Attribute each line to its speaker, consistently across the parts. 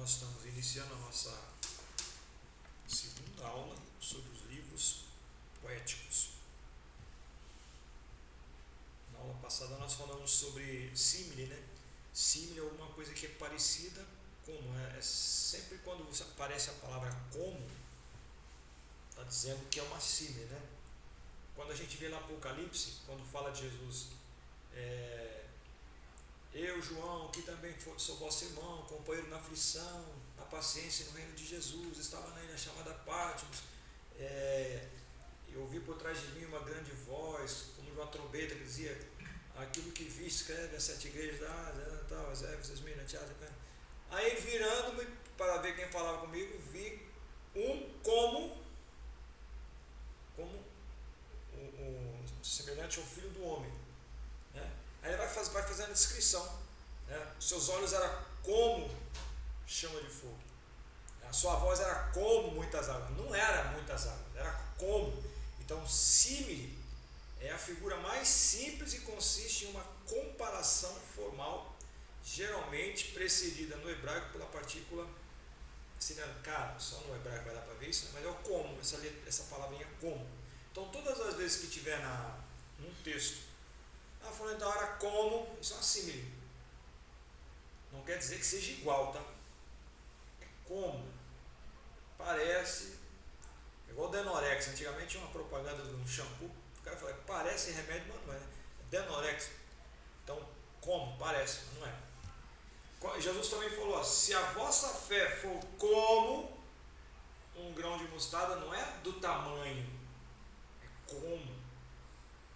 Speaker 1: nós estamos iniciando a nossa segunda aula sobre os livros poéticos. Na aula passada nós falamos sobre símile, né? Símile é alguma coisa que é parecida como, é sempre quando aparece a palavra como, está dizendo que é uma símile, né? Quando a gente vê lá Apocalipse, quando fala de Jesus, eu, João, que também sou vosso irmão, companheiro na aflição, na paciência no reino de Jesus, estava na ilha chamada Patmos, eu ouvi por trás de mim uma grande voz, como de uma trombeta, que dizia, aquilo que vi, escreve as 7 igrejas, as Éfeso, Esmirna, Tiatira. Aí virando-me para ver quem falava comigo, vi como semelhante ao filho do homem, né? Aí ele vai fazendo a descrição, né? Seus olhos eram como chama de fogo, a sua voz era como muitas águas, não era muitas águas, era como. Então símile é a figura mais simples e consiste em uma comparação formal, geralmente precedida no hebraico pela partícula siriana. Cara, só no hebraico vai dar para ver isso, mas é o como, essa palavrinha como. Então todas as vezes que tiver num texto, falando da hora como, isso é uma símile. Não quer dizer que seja igual, tá? É como. Parece. É igual Denorex. Antigamente tinha uma propaganda de um shampoo. O cara falava, parece remédio, mas não é. Denorex. Então, como? Parece, mas não é. Jesus também falou, se a vossa fé for como um grão de mostarda, não é do tamanho, é como.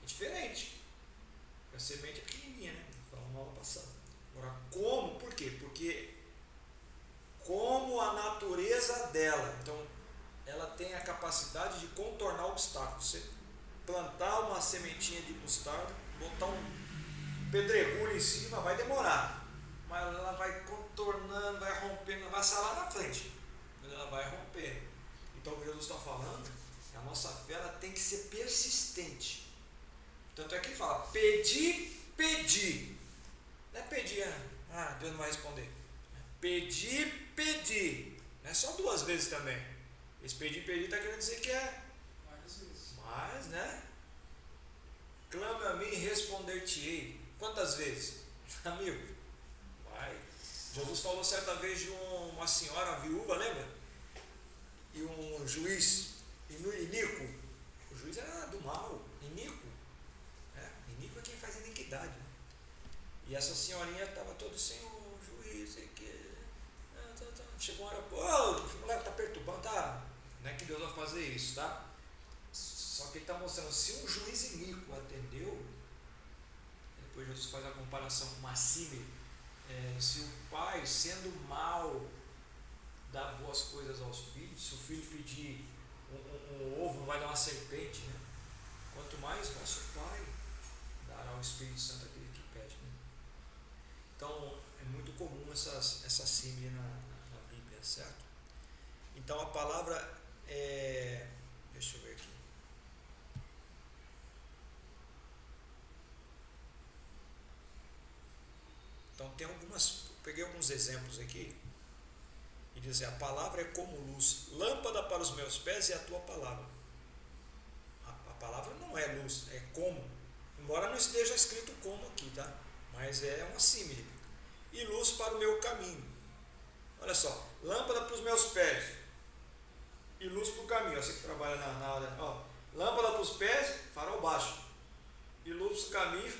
Speaker 1: É diferente. A semente é pequenininha, né? Falamos na aula passada. Agora, como? Por quê? Porque como a natureza dela, então ela tem a capacidade de contornar obstáculos. Você plantar uma sementinha de mostarda, botar um pedregulho em cima, vai demorar, mas ela vai contornando, vai rompendo, ela vai sair lá na frente, mas ela vai romper. Então o que Jesus está falando, a nossa fé ela tem que ser persistente. Tanto é que ele fala, pedir. Não é pedir, Deus não vai responder. Pedir. Não é só 2 vezes também. Esse pedir está querendo dizer que é
Speaker 2: várias vezes.
Speaker 1: Mais, né? Clame a mim e responder-te-ei. Quantas vezes? Amigo, vai. Jesus falou certa vez de uma senhora, uma viúva, lembra? E um juiz, iníquo. O juiz era do mal, iníquo. Iníquo é quem faz iniquidade, né? E essa senhorinha estava toda sem o juiz, sei que. Chegou uma hora, o moleque está perturbando, tá? Não é que Deus vai fazer isso, tá? Só que ele está mostrando, se um juiz iníquo atendeu, depois Jesus faz a comparação com uma símile, se o pai, sendo mau, dá boas coisas aos filhos, se o filho pedir um ovo, não vai dar uma serpente, né? Quanto mais vosso pai dará ao Espírito Santo aquele que pede, né? Então é muito comum essa símile na Bíblia, certo? Então a palavra deixa eu ver aqui. Então peguei alguns exemplos aqui, e diz assim, a palavra é como luz, lâmpada para os meus pés e a tua palavra. A palavra não é luz, é como, embora não esteja escrito como aqui, tá? Mas é uma símile. E luz para o meu caminho. Olha só, lâmpada para os meus pés e luz para o caminho. Você que trabalha na área, lâmpada para os pés, farol baixo, e luz para o caminho,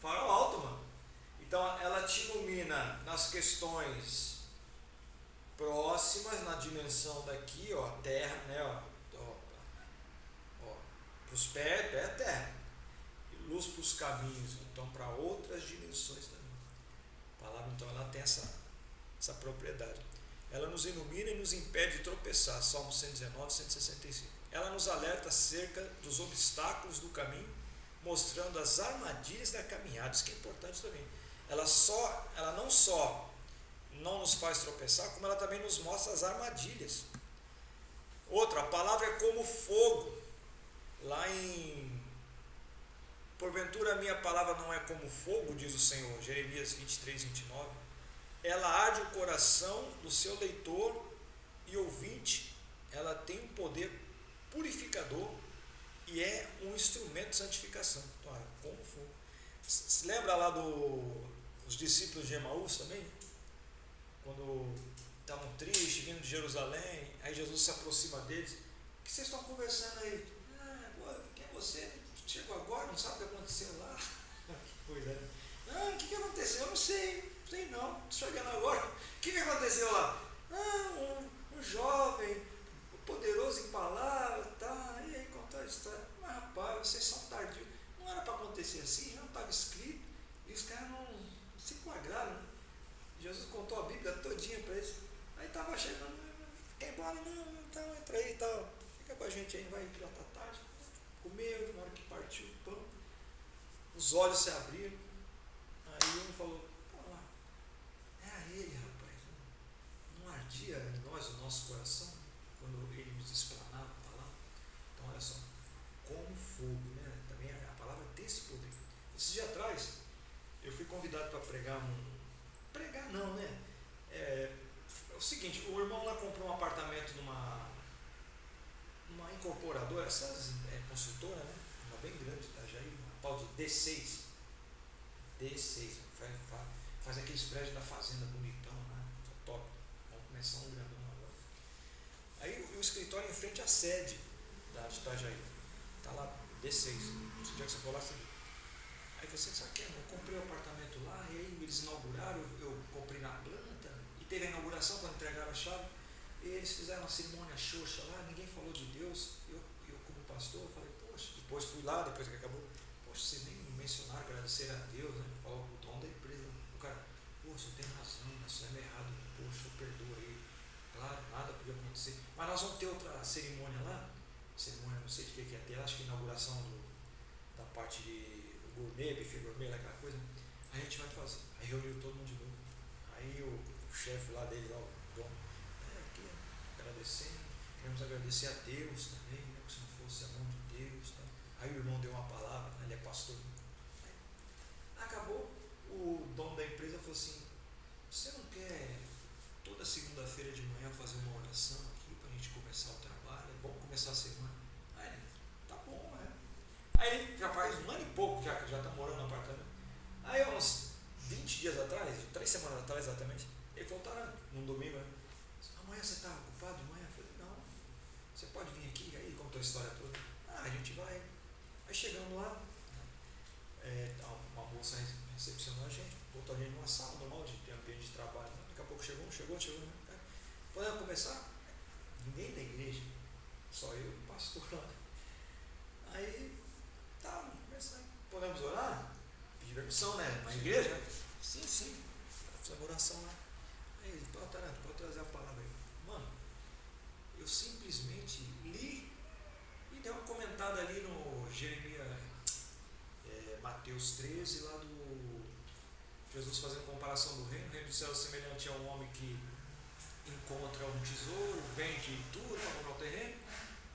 Speaker 1: farol alto, mano. Então ela te ilumina nas questões próximas, na dimensão daqui, a terra, né? Para os pés, pé é terra, e luz para os caminhos, então para outras dimensões também. A palavra então ela tem essa propriedade. Ela nos ilumina e nos impede de tropeçar. Salmo 119, 165. Ela nos alerta acerca dos obstáculos do caminho, mostrando as armadilhas da caminhada. Isso que é importante também. Ela não só não nos faz tropeçar, como ela também nos mostra as armadilhas. Outra, a palavra é como fogo. Lá em porventura a minha palavra não é como fogo, diz o Senhor, Jeremias 23, 29. ela arde o coração do seu leitor e ouvinte, ela tem um poder purificador e é um instrumento de santificação. Então, como fogo. Se lembra lá dos discípulos de Emaús também? Quando estavam tristes, vindo de Jerusalém, aí Jesus se aproxima deles. O que vocês estão conversando aí? Agora, quem é você? Chegou agora, não sabe o que aconteceu lá? Que coisa, né? O que aconteceu? Eu não sei não, estou chegando agora. O que aconteceu lá? Um jovem, poderoso em palavras, tá? E aí contou a história. Mas rapaz, vocês são tardios. Não era para acontecer assim, já não estava escrito. E os caras não se enquadraram, né? Jesus contou a Bíblia todinha para eles. Aí estava chegando, quer ir embora? Não, então entra aí e tal. Fica com a gente aí, vai ir já tá tarde. Comeu, na hora que partiu o pão, os olhos se abriram. Aí um falou, era ele, rapaz. Não ardia em nós o nosso coração quando ele nos explanava a palavra? Então olha só, como fogo, né? Também a palavra tem esse poder. Esses dias atrás eu fui convidado para pregar não, né? É o seguinte, o irmão lá comprou um apartamento numa incorporadora, essas consultora, né? Uma bem grande, tá? Já uma pau de D6, faz aqueles prédios da fazenda bonitão, né? Top. Vamos começar um grandão agora. Aí o escritório em frente à sede de Itajaí, tá lá D6. Se dia que você for lá, você viu. Aí você sabe que eu comprei o apartamento lá, e aí eles inauguraram, eu comprei na planta, e teve a inauguração quando entregaram a chave, e eles fizeram uma cerimônia xoxa lá, ninguém falou de Deus. Eu como pastor, falei, poxa, depois fui lá, depois que acabou, poxa, você nem mencionaram agradecer a Deus, né? Falou o dono da empresa, o cara, poxa, você tem razão, nós fizemos errado, poxa, perdoa aí. Claro, nada podia acontecer. Mas nós vamos ter outra cerimônia lá, não sei de que é ter, acho que a inauguração da parte de gourmet, buffet gourmet, aquela coisa, a gente vai fazer. Aí reuniu todo mundo de novo. Aí o chefe lá dele, lá, o dono, aqui, agradecendo, queremos agradecer a Deus também, né, que se não fosse a mão de Deus. Tá? Aí o irmão deu uma palavra, ele é pastor. Aí, acabou, o dono da empresa falou assim, você não quer toda segunda-feira de manhã fazer uma oração aqui para a gente começar o trabalho? Vamos começar a semana. Aí ele, tá bom, né? Aí ele já faz um ano e pouco já está morando no apartamento. Aí uns 20 dias atrás, 3 semanas atrás exatamente, ele falou, tá, num domingo, né? Amanhã você está ocupado de manhã? Eu falei, não, você pode vir aqui. Aí ele contou a história toda. A gente vai. Aí chegando lá, uma moça recepcionou a gente, botou a gente numa sala normal de ambiente de trabalho. Daqui a pouco chegou, né? Podemos começar? Ninguém da igreja, só eu e o pastor lá. Aí, tá, vamos começar. Podemos orar? Pedir permissão, né? Na igreja? Sim. Fizemos oração lá. Aí ele, pode trazer a palavra aí. Mano, eu simplesmente li e dei uma comentada ali no Jeremias, Mateus 13, lá do Jesus fazendo comparação do reino. O reino do céu é semelhante a um homem que encontra um tesouro, vende tudo para comprar o terreno.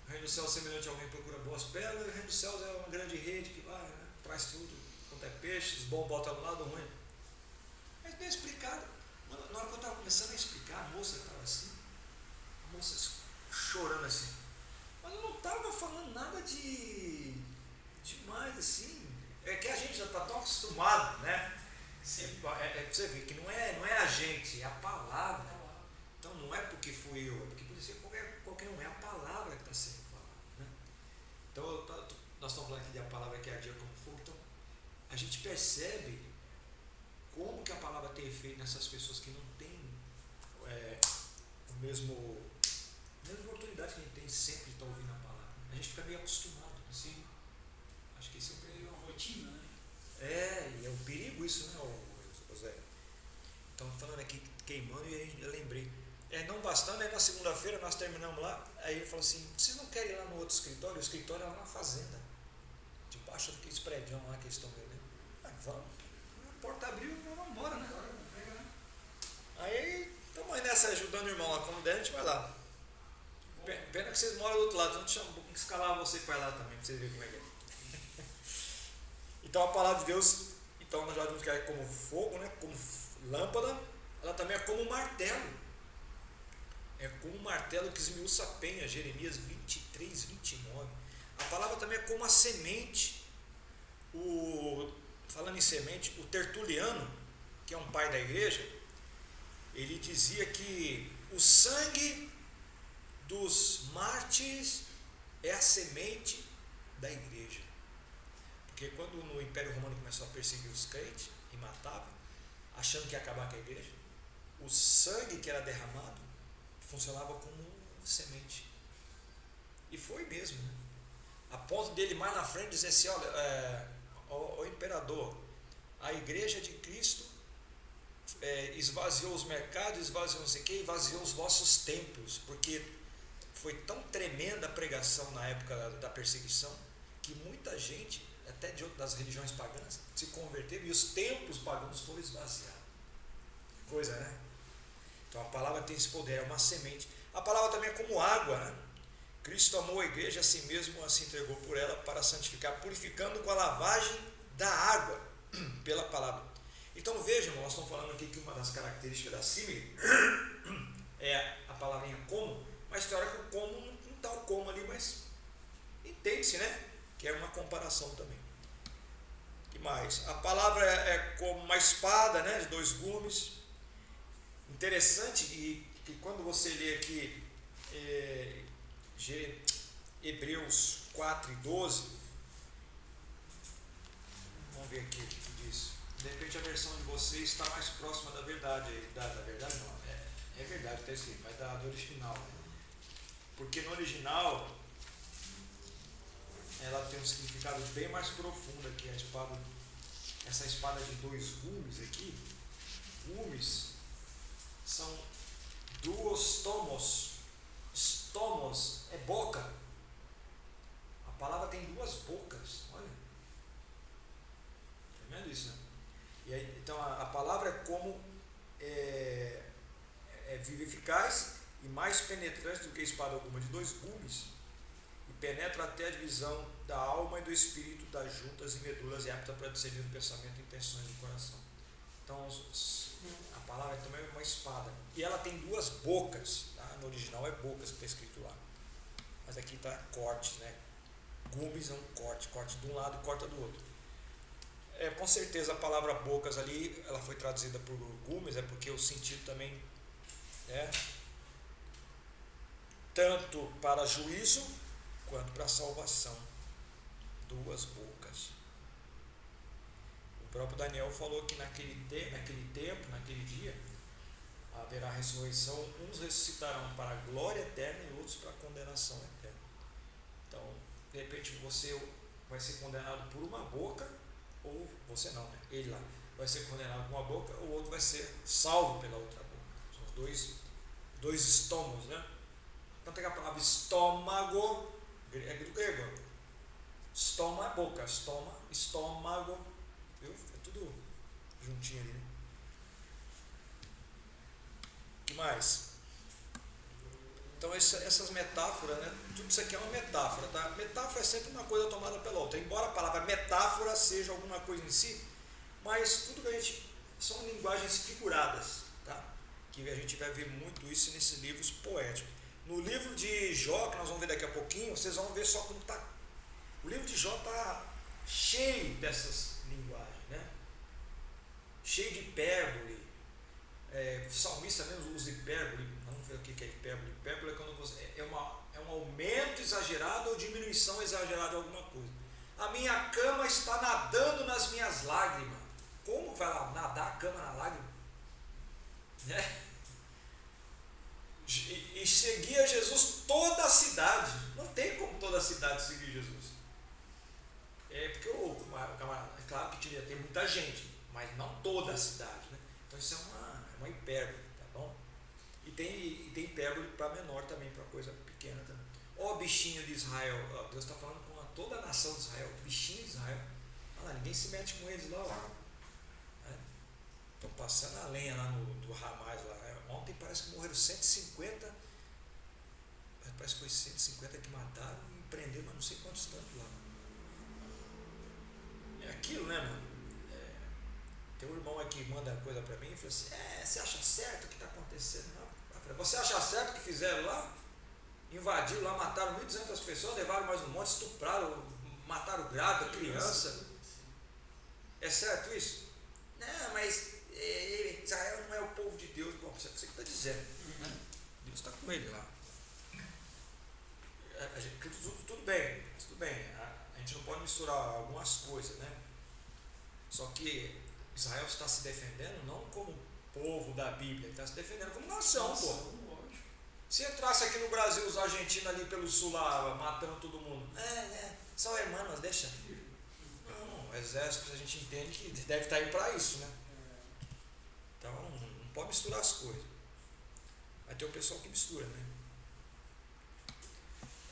Speaker 1: O reino do céu é semelhante a alguém que procura boas pérolas. O reino dos céus é uma grande rede que vai, né, traz tudo, quanto é peixe, os bons botam no lado, ruim. Mas bem explicado. Na hora que eu estava começando a explicar, a moça estava assim, a moça chorando assim. Mas eu não estava falando nada demais assim. É que a gente já está tão acostumado, né? Você vê que não é a gente, é a palavra. Então não é porque fui eu, é porque pode ser qualquer um, é a palavra que está sendo falada, né? Então nós estamos falando aqui da palavra que ardia como fogo. Então a gente percebe como que a palavra tem efeito nessas pessoas que não têm a mesma oportunidade que a gente tem sempre de estar ouvindo a palavra. A gente fica meio acostumado, assim. Acho que isso é uma rotina, né? E é um perigo isso, né, José? Então falando aqui, queimando, e aí eu lembrei. Não bastando, aí na segunda-feira nós terminamos lá, aí ele falou assim, vocês não querem ir lá no outro escritório? O escritório é lá na fazenda, debaixo daqueles prédios lá que eles estão vendendo. Vamos, a porta abriu, vamos embora, né? Aí estamos aí nessa, ajudando o irmão lá, quando der a gente vai lá. Pena que vocês moram do outro lado, então vou escalar você para lá também, para vocês verem como é que é. Então a palavra de Deus, então nós já vimos que é como fogo, né? Como lâmpada, ela também é como um martelo. É como um martelo que esmiuça a penha, Jeremias 23, 29. A palavra também é como a semente. Falando em semente, o Tertuliano, que é um pai da igreja, ele dizia que o sangue dos mártires é a semente da igreja. Porque quando no Império Romano começou a perseguir os crentes e matava, achando que ia acabar com a igreja, o sangue que era derramado funcionava como semente. E foi mesmo, né? A ponto dele mais na frente dizer assim, olha, o imperador, a igreja de Cristo esvaziou os mercados, esvaziou não sei o que, esvaziou os vossos templos, porque foi tão tremenda a pregação na época da perseguição, que muita gente, até das religiões pagãs, se converteram e os templos pagãos foram esvaziados. Coisa, né? Então a palavra tem esse poder, é uma semente. A palavra também é como água, né? Cristo amou a igreja, a si mesmo se entregou por ela para santificar, purificando com a lavagem da água pela palavra. Então veja, irmão, nós estamos falando aqui que uma das características da símile é a palavrinha como, mas tem hora que o como não está o como ali, mas entende-se, né? Que é uma comparação também. O que mais? A palavra é como uma espada, né? De 2 gumes. Interessante que quando você lê aqui Hebreus 4 e 12, vamos ver aqui o que diz. De repente a versão de vocês está mais próxima da verdade. Da verdade não, é verdade, está escrito, mas do original. Né? Porque no original ela tem um significado bem mais profundo aqui, a espada, essa espada de 2 gumes aqui. Gumes são duos tomos. Stomos é boca. A palavra tem 2 bocas. Olha. Tá vendo isso, né? E aí, então a palavra é como é viva, eficaz e mais penetrante do que espada alguma de 2 gumes, e penetra até a divisão da alma e do espírito, das juntas e medulas, e apta para discernir o pensamento e intenções do coração. Então a palavra também é uma espada, e ela tem 2 bocas, tá? No original é bocas que está escrito lá, mas aqui está corte, né? Gumes é um corte de um lado e corta do outro. Com certeza a palavra bocas ali, ela foi traduzida por gumes, é porque o sentido também é tanto para juízo quanto para salvação. 2 bocas. O próprio Daniel falou que naquele tempo, naquele dia, haverá ressurreição, uns ressuscitarão para a glória eterna e outros para a condenação eterna. Então, de repente você vai ser condenado por uma boca, ou você não, né? Ele lá vai ser condenado por uma boca, o outro vai ser salvo pela outra boca. São os dois estômagos, né? Então tem a palavra estômago, é do grego. Estoma é boca, estômago, viu? É tudo juntinho ali, né? O que mais? Então essas metáforas, né? Tudo isso aqui é uma metáfora, tá? Metáfora é sempre uma coisa tomada pela outra, embora a palavra metáfora seja alguma coisa em si, mas tudo que a gente são linguagens figuradas, tá? Que a gente vai ver muito isso nesses livros poéticos. No livro de Jó, que nós vamos ver daqui a pouquinho, vocês vão ver só como está. O livro de Jó está cheio dessas linguagens, né? Cheio de hipérbole. O salmista mesmo usa hipérbole. Vamos ver o que é hipérbole. Hipérbole é quando você, é um aumento exagerado ou diminuição exagerada de alguma coisa. A minha cama está nadando nas minhas lágrimas. Como vai lá nadar a cama na lágrima? Né? E seguia Jesus toda a cidade. Não tem como toda a cidade seguir Jesus. Porque o camarada, é claro que tem muita gente, mas não toda a cidade, né? Então isso é uma hipérbole, tá bom? E tem hipérbole para menor também, para coisa pequena também. Ó bichinho de Israel, Deus está falando com toda a nação de Israel, bichinho de Israel. Olha lá, ninguém se mete com eles lá. Estão passando a lenha lá do Hamas lá. Ontem parece que morreram 150, parece que foi 150 que mataram e prenderam, mas não sei quantos tantos lá. É aquilo, né, mano? Tem um irmão aqui que manda coisa para mim e fala assim, você acha certo o que está acontecendo? Não. Falei, você acha certo o que fizeram lá? Invadiram lá, mataram 1.200 pessoas, levaram mais um monte, estupraram, mataram grávida, criança. É certo isso? Não, mas Israel não é o povo de Deus. Bom, você que está dizendo. Né? Deus está com ele lá. Tudo bem. A gente não pode misturar algumas coisas, né? Só que Israel está se defendendo não como povo da Bíblia, ele está se defendendo como nação, pô. Se entrasse aqui no Brasil os argentinos ali pelo sul lá, matando todo mundo, são hermanos, deixa. Não, o exército a gente entende que deve estar aí para isso, né? Então não pode misturar as coisas. Vai ter o pessoal que mistura, né?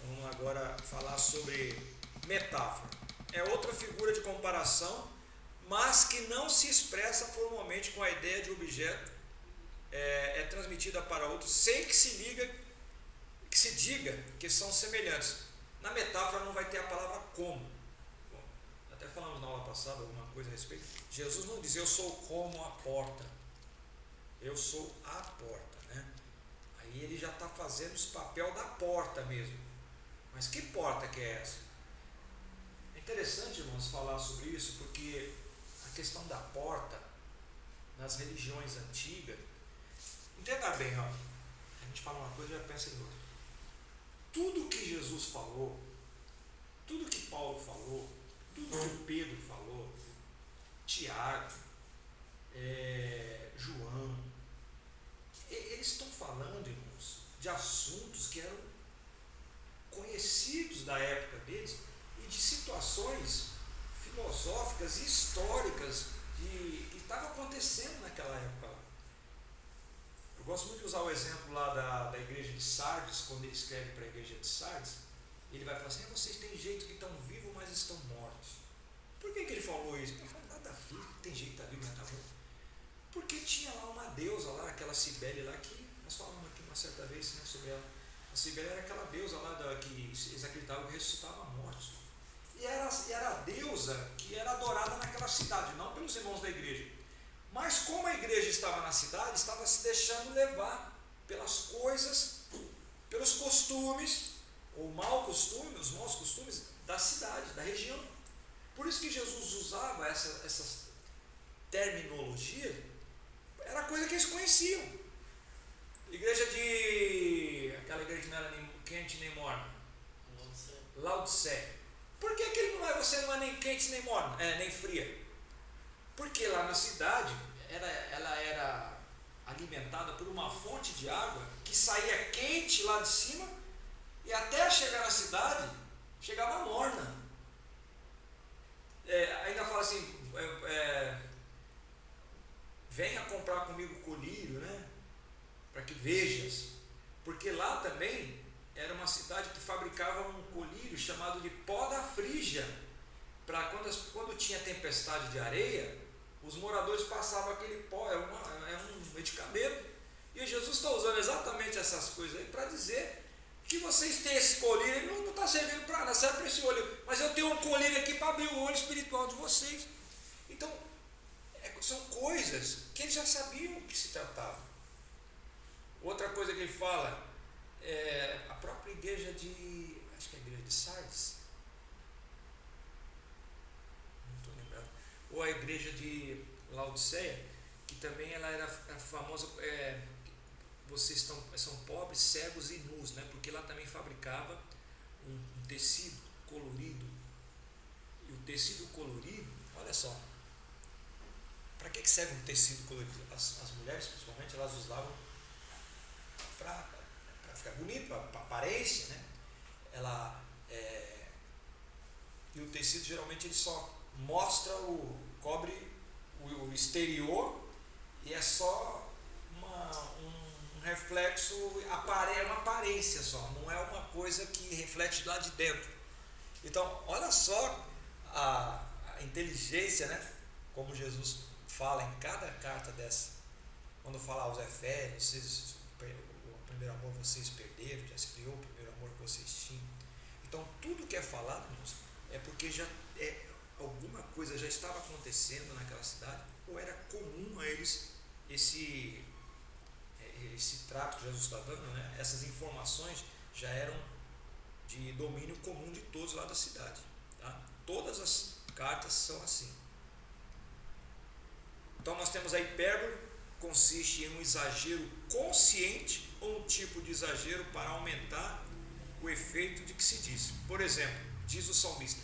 Speaker 1: Vamos agora falar sobre metáfora. É outra figura de comparação, mas que não se expressa formalmente com a ideia de objeto, é transmitida para outros sem que se diga que são semelhantes. Na metáfora não vai ter a palavra como. Bom, até falamos na aula passada alguma coisa a respeito. Jesus não diz eu sou como a porta. Eu sou a porta, né? Aí ele já está fazendo esse papel da porta mesmo. Mas que porta que é essa? É interessante, irmãos, falar sobre isso, porque a questão da porta nas religiões antigas, entenda bem, ó, a gente fala uma coisa e já pensa em outra. Tudo que Jesus falou, tudo que Paulo falou, tudo que Pedro falou, Tiago, João, eles estão falando, irmãos, de assuntos que eram conhecidos da época deles e de situações filosóficas e históricas que estavam acontecendo naquela época lá. Eu gosto muito de usar o exemplo lá da igreja de Sardes, quando ele escreve para a igreja de Sardes, ele vai falar assim, vocês têm jeito que estão vivos, mas estão mortos. Por que ele falou isso? Ele falou, nada a ver, tem jeito que está vivo, mas está morto. Porque tinha lá uma deusa lá, aquela Cibele lá, que nós falamos aqui uma certa vez, né, sobre ela. A Cibele era aquela deusa lá que eles acreditavam que ressuscitava mortos. E era a deusa que era adorada naquela cidade, não pelos irmãos da igreja. Mas como a igreja estava na cidade, estava se deixando levar pelas coisas, pelos costumes, ou maus costumes da cidade, da região. Por isso que Jesus usava essas terminologias, era coisa que eles conheciam. Aquela igreja que não era nem quente nem morna, Laodiceia. Por que você não é nem quente nem morna, nem fria? Porque lá na cidade ela era alimentada por uma fonte de água que saía quente lá de cima e até chegar na cidade chegava morna. Ainda fala assim, venha comprar comigo colírio, né? Para que vejas, porque lá também era uma cidade que fabricava um colírio chamado de pó da Frígia, para quando tinha tempestade de areia, os moradores passavam aquele pó, é um medicamento, e Jesus está usando exatamente essas coisas aí para dizer que vocês têm esse colírio, ele não está servindo para nada, serve para esse olho, mas eu tenho um colírio aqui para abrir o olho espiritual de vocês. Então, são coisas que eles já sabiam o que se tratava. Outra coisa que ele fala, a própria igreja acho que é a igreja de Sardes, não estou lembrado, ou a igreja de Laodiceia, que também ela era famosa, vocês são pobres, cegos e nus, né? Porque lá também fabricava um tecido colorido, e o tecido colorido, olha só, para que serve um tecido colorido? As mulheres, principalmente, elas usavam para ficar bonito, para aparência, né? E o tecido geralmente ele só cobre o exterior e é só um reflexo, é uma aparência só, não é uma coisa que reflete lá de dentro. Então, olha só a inteligência, né? Como Jesus fala em cada carta dessa, quando fala aos Efésios, o primeiro amor vocês perderam, já esfriou o primeiro amor que vocês tinham. Então tudo que é falado, irmãos, é porque alguma coisa já estava acontecendo naquela cidade, ou era comum a eles esse trato que Jesus está dando, né? Essas informações já eram de domínio comum de todos lá da cidade, tá? Todas as cartas são assim. Então nós temos a hipérbole, consiste em um exagero consciente ou um tipo de exagero para aumentar o efeito de que se diz. Por exemplo, diz o salmista: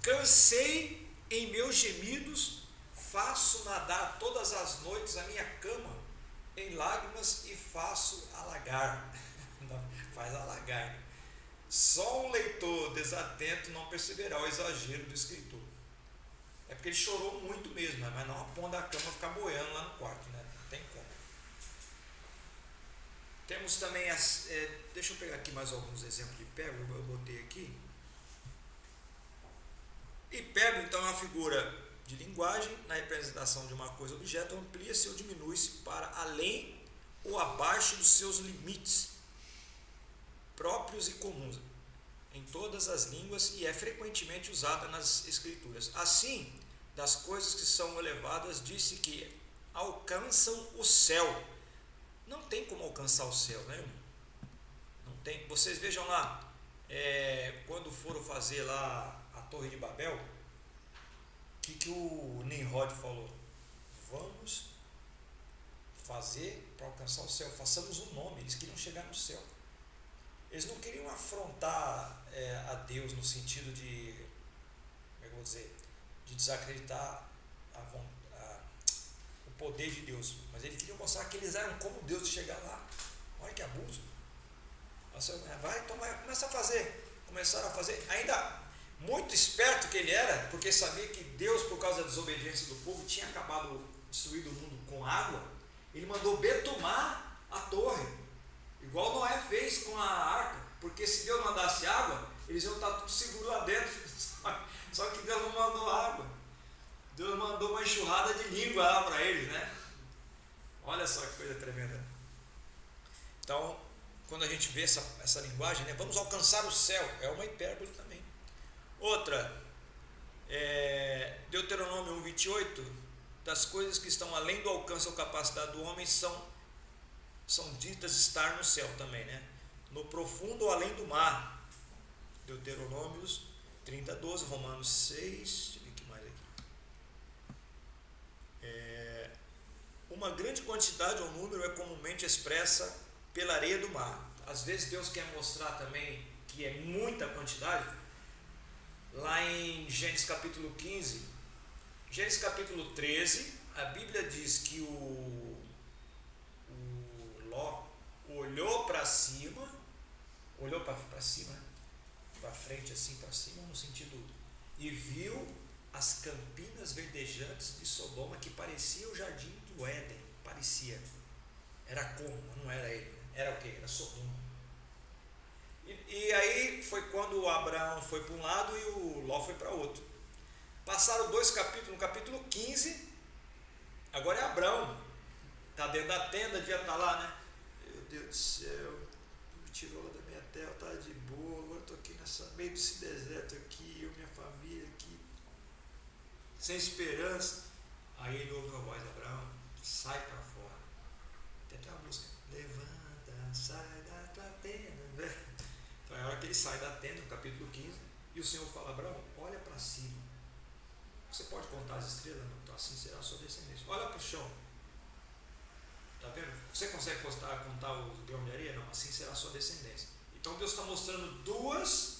Speaker 1: cansei em meus gemidos, faço nadar todas as noites a minha cama em lágrimas e faço alagar. Faz alagar. Só um leitor desatento não perceberá o exagero do escritor. É porque ele chorou muito mesmo, mas não a ponta da cama ficar boiando lá no quarto, né? Não tem como. Temos também deixa eu pegar aqui mais alguns exemplos de hipérbole, eu botei aqui. Hipérbole, então, é uma figura de linguagem na representação de uma coisa objeto, amplia-se ou diminui-se para além ou abaixo dos seus limites próprios e comuns em todas as línguas e é frequentemente usada nas escrituras. Assim, das coisas que são elevadas, disse que alcançam o céu. Não tem como alcançar o céu, né, irmão? Não tem. Vocês vejam lá, quando foram fazer lá a Torre de Babel, o que o Nimrod falou? Vamos fazer para alcançar o céu, façamos um nome. Eles queriam chegar no céu. Eles não queriam afrontar a Deus no sentido de, como é que eu vou dizer, de desacreditar o poder de Deus, mas eles queriam mostrar que eles eram como Deus de chegar lá. Olha que abuso. Vai, começa a fazer. Começaram a fazer, ainda muito esperto que ele era, porque sabia que Deus, por causa da desobediência do povo, tinha acabado destruindo o mundo com água. Ele mandou betumar a torre, igual Noé fez com a arca, porque se Deus mandasse água, eles iam estar tudo seguro lá dentro. Só que Deus não mandou água. Deus mandou uma enxurrada de língua lá para eles, né? Olha só que coisa tremenda. Então, quando a gente vê essa linguagem, né, vamos alcançar o céu, é uma hipérbole também. Outra, Deuteronômio 1:28, das coisas que estão além do alcance ou capacidade do homem são ditas estar no céu também, né? No profundo ou além do mar. Deuteronômios 30:12, Romanos 6, deixa eu ver o que mais aqui. Uma grande quantidade ou número é comumente expressa pela areia do mar. Às vezes Deus quer mostrar também que é muita quantidade. Lá em Gênesis capítulo 15, Gênesis capítulo 13, a Bíblia diz que o Ló olhou para cima, olhou para cima, né? Para frente assim, para cima no sentido, e viu as campinas verdejantes de Sodoma, que parecia o jardim do Éden, parecia, era como, não era ele, era o que? Era Sodoma. E aí foi quando o Abraão foi para um lado e o Ló foi para outro. Passaram 2 capítulos, no capítulo 15, agora é Abraão, está dentro da tenda, devia estar lá, né? Meu Deus do céu, me tirou da minha terra, tá de boa, agora estou aqui meio desse deserto aqui, eu, minha família aqui, sem esperança. Aí ele ouve a voz de Abraão: sai para fora. Tem até uma música: levanta, sai da tua tenda. Então é a hora que ele sai da tenda, no capítulo 15, e o Senhor fala: Abraão, olha para cima. Você pode contar as estrelas? Não, então assim será a sua descendência. Olha para o chão. Está vendo? Você consegue contar os grãos de areia? Não, assim será a sua descendência. Então Deus está mostrando duas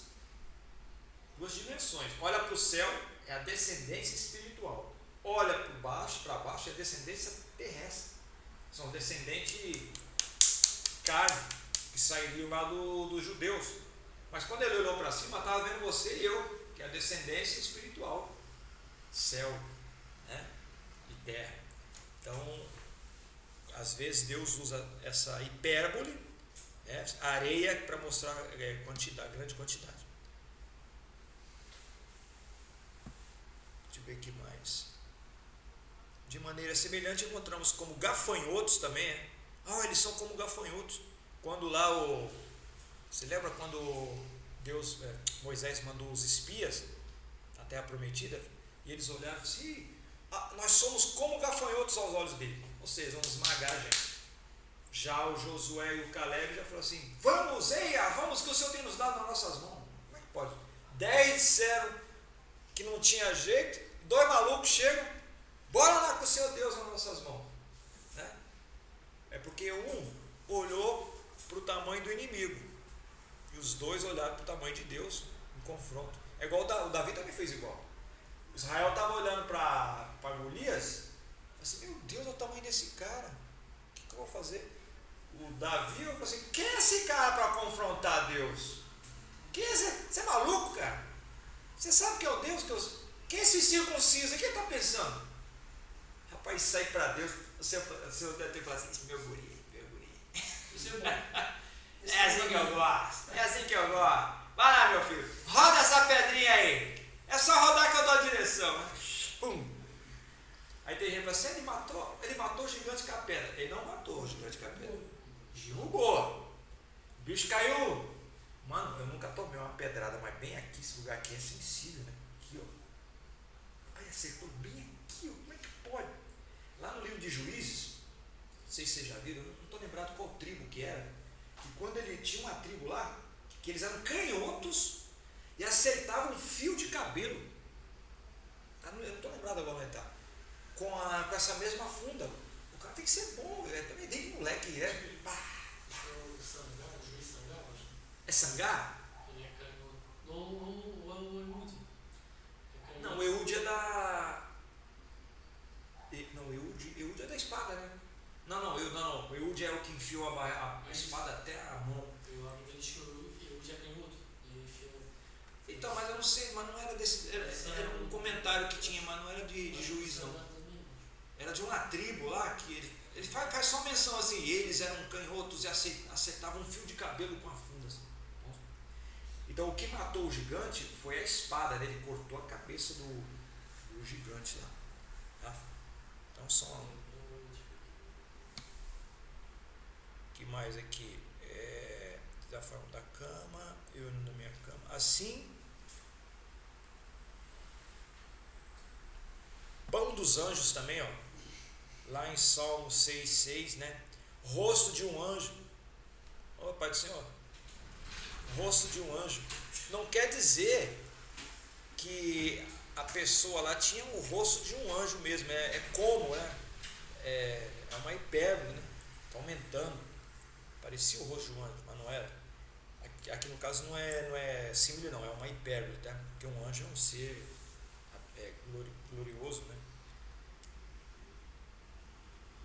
Speaker 1: dimensões. Olha para o céu, é a descendência espiritual. Olha para baixo, é a descendência terrestre. São descendentes carne, que sairiam lá dos judeus. Mas quando ele olhou para cima, estava vendo você e eu, que é a descendência espiritual. Céu, né? E terra. Então, às vezes Deus usa essa hipérbole, areia, para mostrar grande quantidade. Deixa eu ver aqui mais. De maneira semelhante, encontramos como gafanhotos também. Eles são como gafanhotos. Quando lá você lembra quando Moisés mandou os espias na terra prometida? E eles olharam assim: nós somos como gafanhotos aos olhos dele, ou seja, vamos esmagar a gente. Já o Josué e o Caleb já falaram assim: vamos, eia, vamos que o Senhor tem nos dado nas nossas mãos. Como é que pode? 10 disseram que não tinha jeito, 2 malucos chegam, bora lá com o Senhor Deus nas nossas mãos. Né? É porque um olhou para o tamanho do inimigo e os 2 olharam para o tamanho de Deus em confronto. É igual o Davi também fez igual. Israel estava olhando para Golias, assim: meu Deus, olha o tamanho desse cara, o que eu vou fazer? O Davi falou assim: quem é esse cara para confrontar Deus? Quem é esse? Você é maluco, cara? Você sabe que é o Deus que eu. Quem é esse circunciso? Quem está pensando? Rapaz, sai para Deus. O senhor deve ter falado assim: meu guri, meu guri.
Speaker 2: Isso é bom.
Speaker 1: É assim que eu gosto. É assim que eu gosto. Vai lá, meu filho. Roda essa pedrinha aí. É só rodar que eu dou a direção. Pum. Aí tem gente que fala assim: ele matou o gigante com a pedra. Ele não matou o gigante com a pedra. Derrubou. O bicho caiu. Mano, eu nunca tomei uma pedrada, mas bem aqui, esse lugar aqui é sensível, né? Aqui, ó. Aí acertou bem aqui, ó. Como é que pode? Lá no livro de Juízes, não sei se vocês já viram, eu não estou lembrado qual tribo que era, que quando ele tinha uma tribo lá, que eles eram canhotos e acertavam um fio de cabelo. Eu não estou lembrado agora onde está. Com essa mesma funda. O cara tem que ser bom, também desde moleque, né? É Sangar?
Speaker 2: Ele é canhoto. Não, o Ehud.
Speaker 1: Não, o Ehud é da. Não, o Ehud é da espada, né? Não, o Ehud é o que enfiou a espada até a mão.
Speaker 2: Eu acho que ele diz que o Ehud é canhoto. Ele enfiou.
Speaker 1: Então, mas eu não sei, mas não era desse. Era um comentário que tinha, mas não era de juiz, não. Era de uma tribo lá que ele faz só menção assim: eles eram canhotos e acertavam um fio de cabelo com a funda. Assim. Então o que matou o gigante foi a espada, né? Ele cortou a cabeça do gigante lá. Tá? Então só. O que mais aqui? Da forma da cama, eu na minha cama. Assim, pão dos anjos também, ó. Lá em Salmo 6,6, né? Rosto de um anjo. Ô Pai do Senhor. Rosto de um anjo. Não quer dizer que a pessoa lá tinha o rosto de um anjo mesmo. É como, né? É uma hipérbole, né? Está aumentando. Parecia o rosto de um anjo, mas não era. Aqui no caso não é símile, não. É uma hipérbole, tá? Porque um anjo é um ser glorioso, né?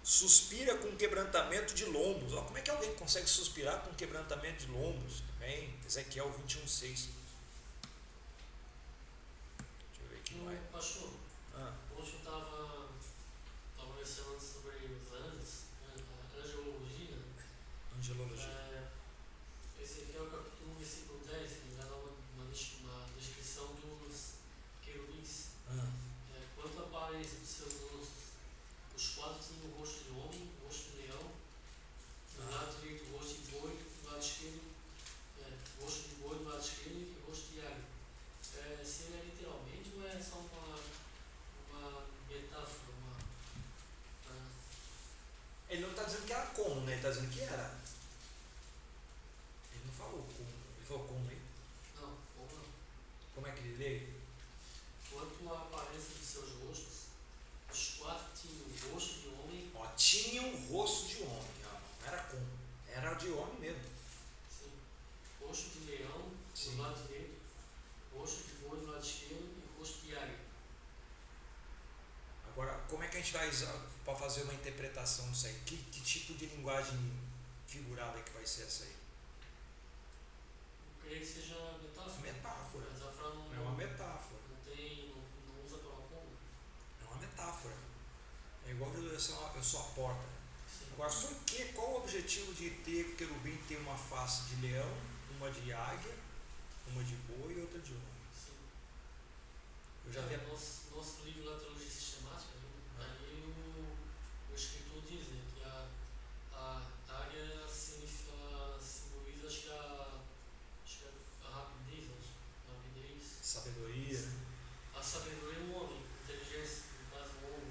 Speaker 1: Suspira com quebrantamento de lombos. Ó, como é que alguém consegue suspirar com quebrantamento de lombos? Também, Ezequiel 21,6. Deixa eu ver aqui mais.
Speaker 2: Pastor, hoje eu estava mencionando sobre os anjos, angelologia.
Speaker 1: Angelologia.
Speaker 2: Ezequiel capítulo 1, versículo 10, ele vai dar uma descrição dos querubins. Quanto à aparência dos seus rostos, os 4 tinham o rosto de homem, o rosto de leão, do lado direito o rosto de boi, do lado esquerdo o rosto de boi, do lado esquerdo e o rosto de águia. Seria literalmente ou é só uma metáfora?
Speaker 1: Ele não está dizendo que era como, né? Ele está dizendo que era. Ele não falou como. Ele falou como aí?
Speaker 2: Não, como não.
Speaker 1: Como é que ele lê?
Speaker 2: Quanto à aparência de seus rostos, os 4 tinham o rosto de homem.
Speaker 1: Ó, tinham o rosto de homem. Não era como. Era de homem mesmo.
Speaker 2: Sim. Rosto de leão do lado direito, rosto de boi do lado esquerdo e rosto de águia.
Speaker 1: Agora, como é que a gente vai para fazer uma interpretação disso aí? Que tipo de linguagem figurada que vai ser essa aí?
Speaker 2: Eu creio que seja metáfora.
Speaker 1: Metáfora.
Speaker 2: Mas a frase
Speaker 1: É uma metáfora.
Speaker 2: Não usa para como.
Speaker 1: É uma metáfora. É igual eu sou a porta.
Speaker 2: Sim.
Speaker 1: Agora, qual o objetivo de ter querubim ter uma face de leão, uma de águia, uma de boi e outra de homem?
Speaker 2: Sim.
Speaker 1: Eu já vi.
Speaker 2: Nosso livro lá, Teologia Sistemática, aí o escritor diz que a águia simboliza, acho que a rapidez,
Speaker 1: Sabedoria.
Speaker 2: a sabedoria do homem, inteligência, no caso o homem.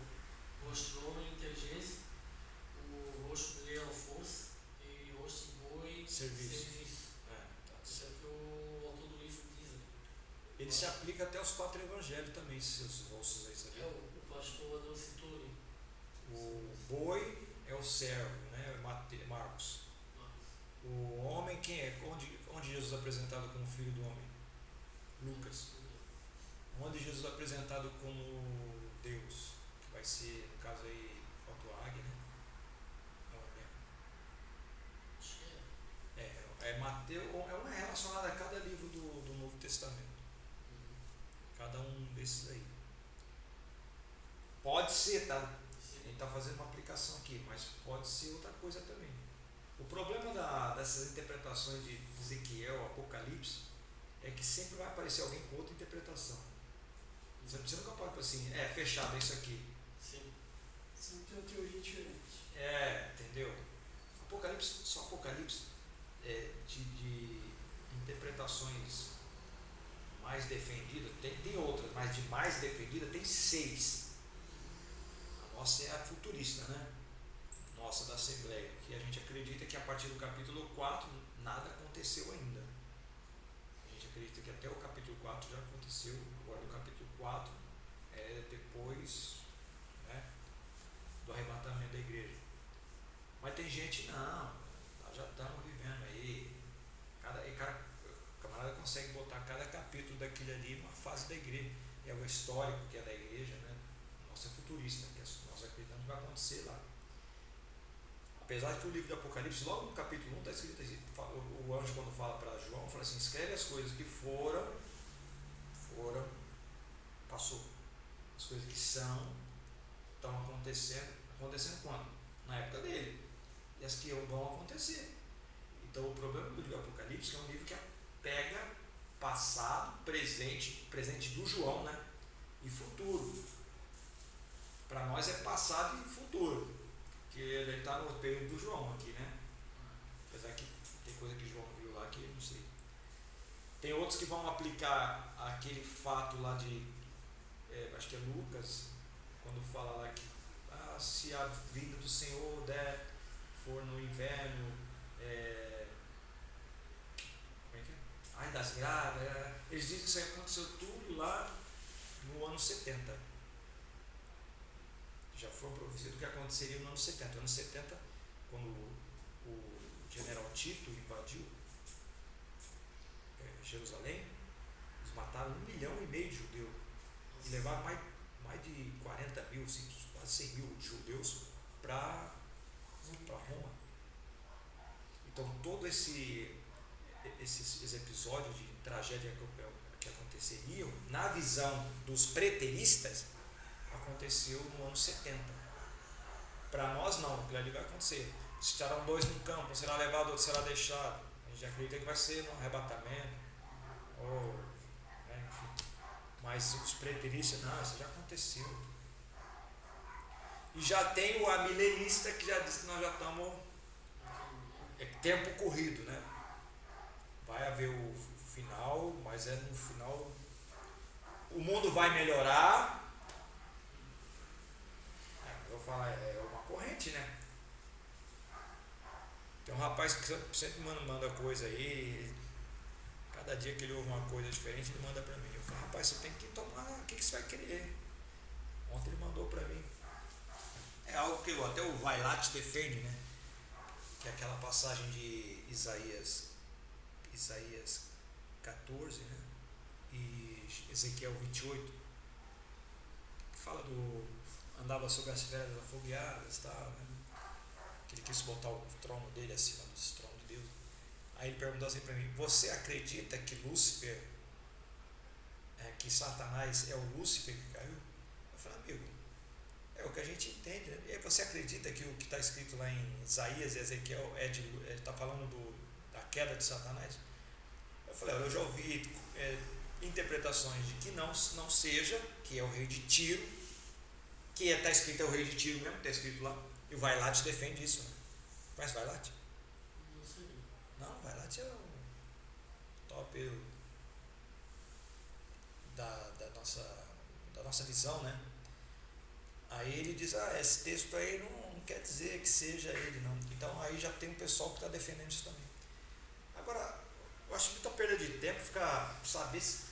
Speaker 1: serviço.
Speaker 2: Tá. Isso é o que o autor do livro diz.
Speaker 1: Ele se aplica até aos 4 evangelhos também, seus rostos aí, sabe?
Speaker 2: O pastor Adão citou ali.
Speaker 1: O boi é o servo, né? Marcos. O homem, quem é? Onde Jesus é apresentado como filho do homem? Lucas. Onde Jesus é apresentado como Deus, que vai ser, no caso aí, faltou a águia, né? É Mateus, é uma relacionada a cada livro do Novo Testamento. Cada um desses aí. Pode ser, tá? A gente está fazendo uma aplicação aqui, mas pode ser outra coisa também. O problema dessas interpretações de Ezequiel, Apocalipse, é que sempre vai aparecer alguém com outra interpretação. Você nunca pode falar assim, fechado, é isso aqui.
Speaker 2: Sim.
Speaker 3: Sempre tem uma teoria diferente.
Speaker 1: Entendeu? Só Apocalipse de interpretações mais defendidas, tem outras, mas de mais defendida tem 6. A nossa é a futurista, né? Nossa, da Assembleia, que a gente acredita que a partir do capítulo 4 nada aconteceu ainda. A gente acredita que até o capítulo 4 já aconteceu, agora do capítulo 4 é depois, né, do arrebatamento da igreja. Mas tem gente, não, nós já estamos vivendo aí, o camarada consegue botar cada capítulo daquele ali numa fase da igreja, é o histórico que é da igreja, né? Nossa, é futurista, que nós acreditamos que vai acontecer lá. Apesar que o livro do Apocalipse, logo no capítulo 1 está escrito assim, o anjo quando fala para João, fala assim, escreve as coisas que foram, passou. As coisas que estão acontecendo quando? Na época dele. E as que vão acontecer. Então o problema do livro do Apocalipse é que é um livro que pega passado, presente do João, né? E futuro. Para nós é passado e futuro. Porque ele está no período do João aqui, né? Apesar que tem coisa que João viu lá que eu não sei. Tem outros que vão aplicar aquele fato lá de, acho que é Lucas, quando fala lá que se a vinda do Senhor for no inverno, como é que é? Ai das grávidas, eles dizem que isso aí aconteceu tudo lá no ano 70. Já foi profecido do que aconteceria no ano 70. No ano 70, quando o general Tito invadiu Jerusalém, eles mataram 1,5 milhão de judeus e levaram mais de 40 mil, quase 100 mil judeus para Roma. Então, todo esses episódios de tragédia que aconteceriam, na visão dos preteristas, aconteceu no ano 70. Para nós não, aquilo ali vai acontecer. Se estarão 2 no campo, será levado, outro será deixado. A gente acredita que vai ser um arrebatamento, enfim. Mas os preteristas, não, isso já aconteceu. E já tem o amilenista que já diz que nós já estamos tempo corrido, né? Vai haver o final, mas no final o mundo vai melhorar. Eu vou falar, é uma corrente, né? Tem um rapaz que sempre manda coisa aí, cada dia que ele ouve uma coisa diferente, ele manda para mim. Eu falo, rapaz, você tem que tomar, o que você vai querer? Ontem ele mandou para mim. É algo que até o Vailate defende, né? Que é aquela passagem de Isaías 14, né? E Ezequiel 28, que fala andava sobre as pedras afogueadas, tal, né? Que ele quis botar o trono dele acima do trono de Deus. Aí ele perguntou assim para mim, você acredita que Lúcifer, que Satanás é o Lúcifer que caiu? Eu falei, amigo, é o que a gente entende, né? E aí você acredita que o que está escrito lá em Isaías e Ezequiel está falando da queda de Satanás? Eu falei, eu já ouvi interpretações de que não seja, que é o rei de Tiro, que está escrito é o rei de Tiro mesmo, está escrito lá, e o Vailate defende isso, né? Conhece o Vailate?
Speaker 2: Não sei.
Speaker 1: Não, o Vailate é o top da nossa visão, né? Aí ele diz, esse texto aí não quer dizer que seja ele, não. Então aí já tem um pessoal que está defendendo isso também. ficar,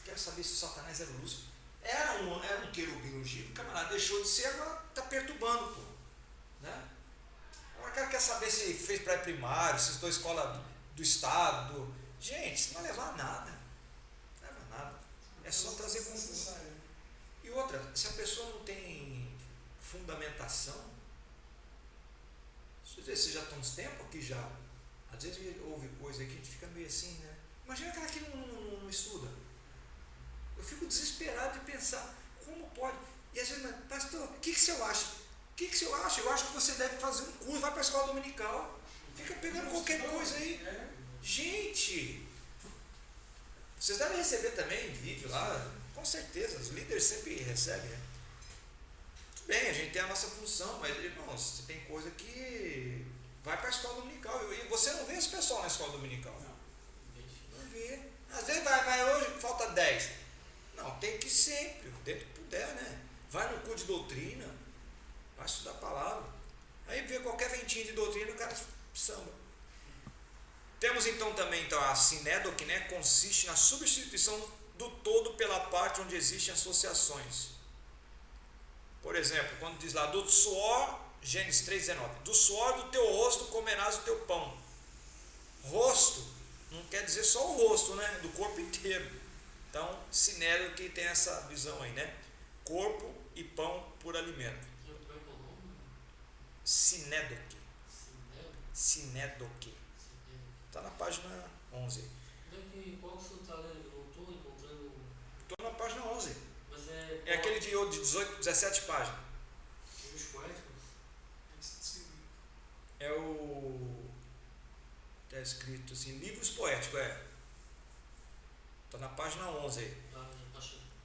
Speaker 1: quero saber se o Satanás era luz. Era um querubim ungido, o camarada deixou de ser, agora está perturbando, pô. Né? Agora o cara quer saber se fez pré-primário, se estudou escola do estado. Gente, isso não vai levar a nada. Não leva a nada. É só trazer confusão. E outra, se a pessoa não tem fundamentação, vocês já estão uns tempos aqui já. Às vezes ouve coisa aqui, a gente fica meio assim, né? Imagina aquela que não estuda. Eu fico desesperado de pensar, como pode? E às vezes, pastor, o que você acha? O que você acha? Eu acho que você deve fazer um curso, vai para a escola dominical. Fica pegando qualquer coisa aí. Gente, vocês devem receber também vídeo lá, com certeza, os líderes sempre recebem, né? Tudo bem, a gente tem a nossa função, mas, irmãos, você tem coisa que vai para a escola dominical. E você não vê esse pessoal na escola dominical. Não vê. Às vezes vai hoje, falta 10. Não, tem que ir sempre, dentro que puder, né? Vai no curso de doutrina, vai estudar a palavra. Aí vê qualquer ventinho de doutrina, o cara samba. Temos então também a sinédoque, né? Consiste na substituição do todo pela parte onde existem associações. Por exemplo, quando diz lá, do suor, Gênesis 3,19, do suor do teu rosto comerás o teu pão. Rosto não quer dizer só o rosto, né? Do corpo inteiro. Então, sinédoque tem essa visão aí, né? Corpo e pão por alimento. Sinédoque. Sinédoque. Está na página 11.
Speaker 2: Qual que você está lendo? Eu não estou encontrando.
Speaker 1: Estou na página 11.
Speaker 2: Mas
Speaker 1: é aquele de 18, 17 páginas.
Speaker 2: Livros poéticos?
Speaker 1: É o... Está escrito assim, livros poéticos, Está na página 11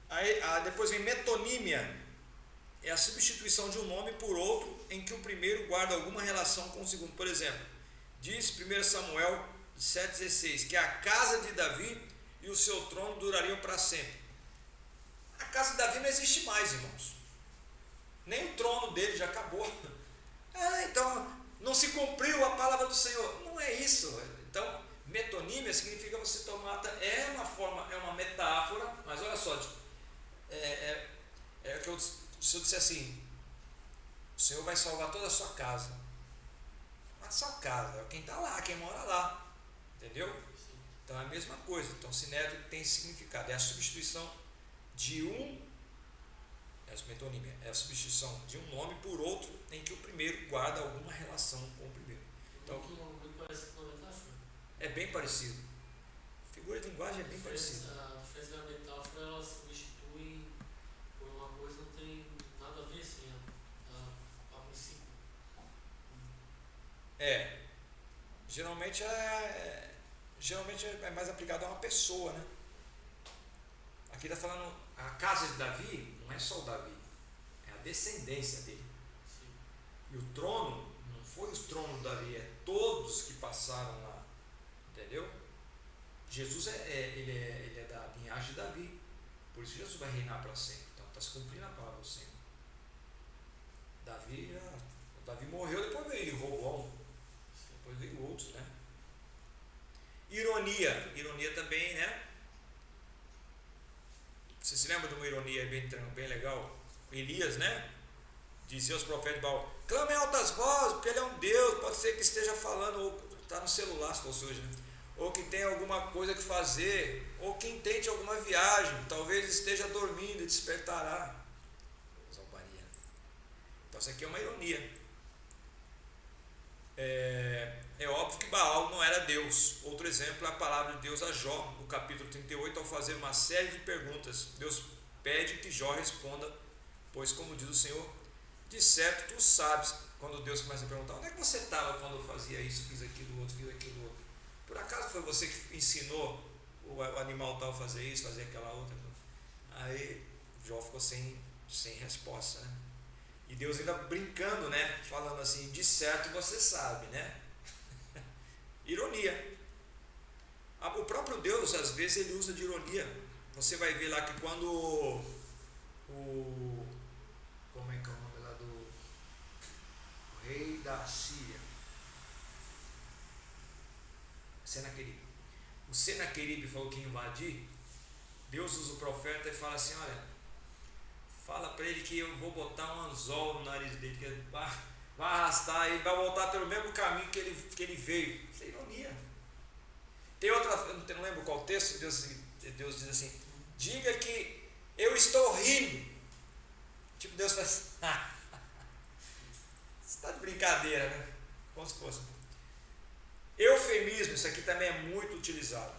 Speaker 1: aí. Depois vem metonímia. É a substituição de um nome por outro em que o primeiro guarda alguma relação com o segundo. Por exemplo, diz 1 Samuel 7,16 que a casa de Davi e o seu trono durariam para sempre. A casa de Davi não existe mais, irmãos. Nem o trono dele já acabou. Então não se cumpriu a palavra do Senhor. Não é isso. Então, metonímia significa você tomar. É uma metáfora, mas olha só, que se eu disser assim, o Senhor vai salvar toda a sua casa. A sua casa, é quem está lá, quem mora lá. Entendeu? Então é a mesma coisa. Então, sinédrico tem esse significado. É a substituição de metonímia, é a substituição de um nome por outro em que o primeiro guarda alguma relação com o primeiro. Então, é bem parecido. A figura de linguagem é bem parecida.
Speaker 2: A diferença da metáfora, ela substitui por uma coisa que não tem nada a ver assim, a princípio.
Speaker 1: Geralmente é mais aplicado a uma pessoa, né? Aqui está falando, a casa de Davi não é só o Davi, é a descendência dele.
Speaker 2: Sim.
Speaker 1: E o trono não foi o trono de Davi, é todos que passaram lá. Entendeu? Jesus ele é da linhagem de Davi. Por isso Jesus vai reinar para sempre. Então está se cumprindo a palavra do Senhor. Davi morreu, depois veio Robão. Depois veio outros, né? Ironia também, né? Você se lembra de uma ironia bem legal? Elias, né? Dizia aos profetas de Baal: clame em altas vozes, porque ele é um Deus. Pode ser que esteja falando, ou está no celular, se fosse hoje, né? Ou que tenha alguma coisa que fazer, ou que intente alguma viagem, talvez esteja dormindo e despertará. Zombaria. Então isso aqui é uma ironia. É óbvio que Baal não era Deus. Outro exemplo é a palavra de Deus a Jó, no capítulo 38, ao fazer uma série de perguntas. Deus pede que Jó responda, pois como diz o Senhor, de certo tu sabes. Quando Deus começa a perguntar, onde é que você estava quando eu fazia isso, fiz aquilo outro? Por acaso foi você que ensinou o animal tal a fazer isso, fazer aquela outra? Aí Jó ficou sem resposta, né? E Deus ainda brincando, né? Falando assim, de certo você sabe, né? Ironia. O próprio Deus, às vezes, ele usa de ironia. Você vai ver lá que quando como é que é o nome lá do rei da Síria, Senaqueribe, o Senaqueribe falou que ia invadir, Deus usa o profeta e fala assim, olha, fala para ele que eu vou botar um anzol no nariz dele, que vai arrastar, ele vai voltar pelo mesmo caminho que ele veio. Isso é ironia. Tem outra, eu não lembro qual texto, Deus diz assim, diga que eu estou rindo. Tipo, Deus faz, você está de brincadeira, né? Como se fosse. Eufemismo, isso aqui também é muito utilizado.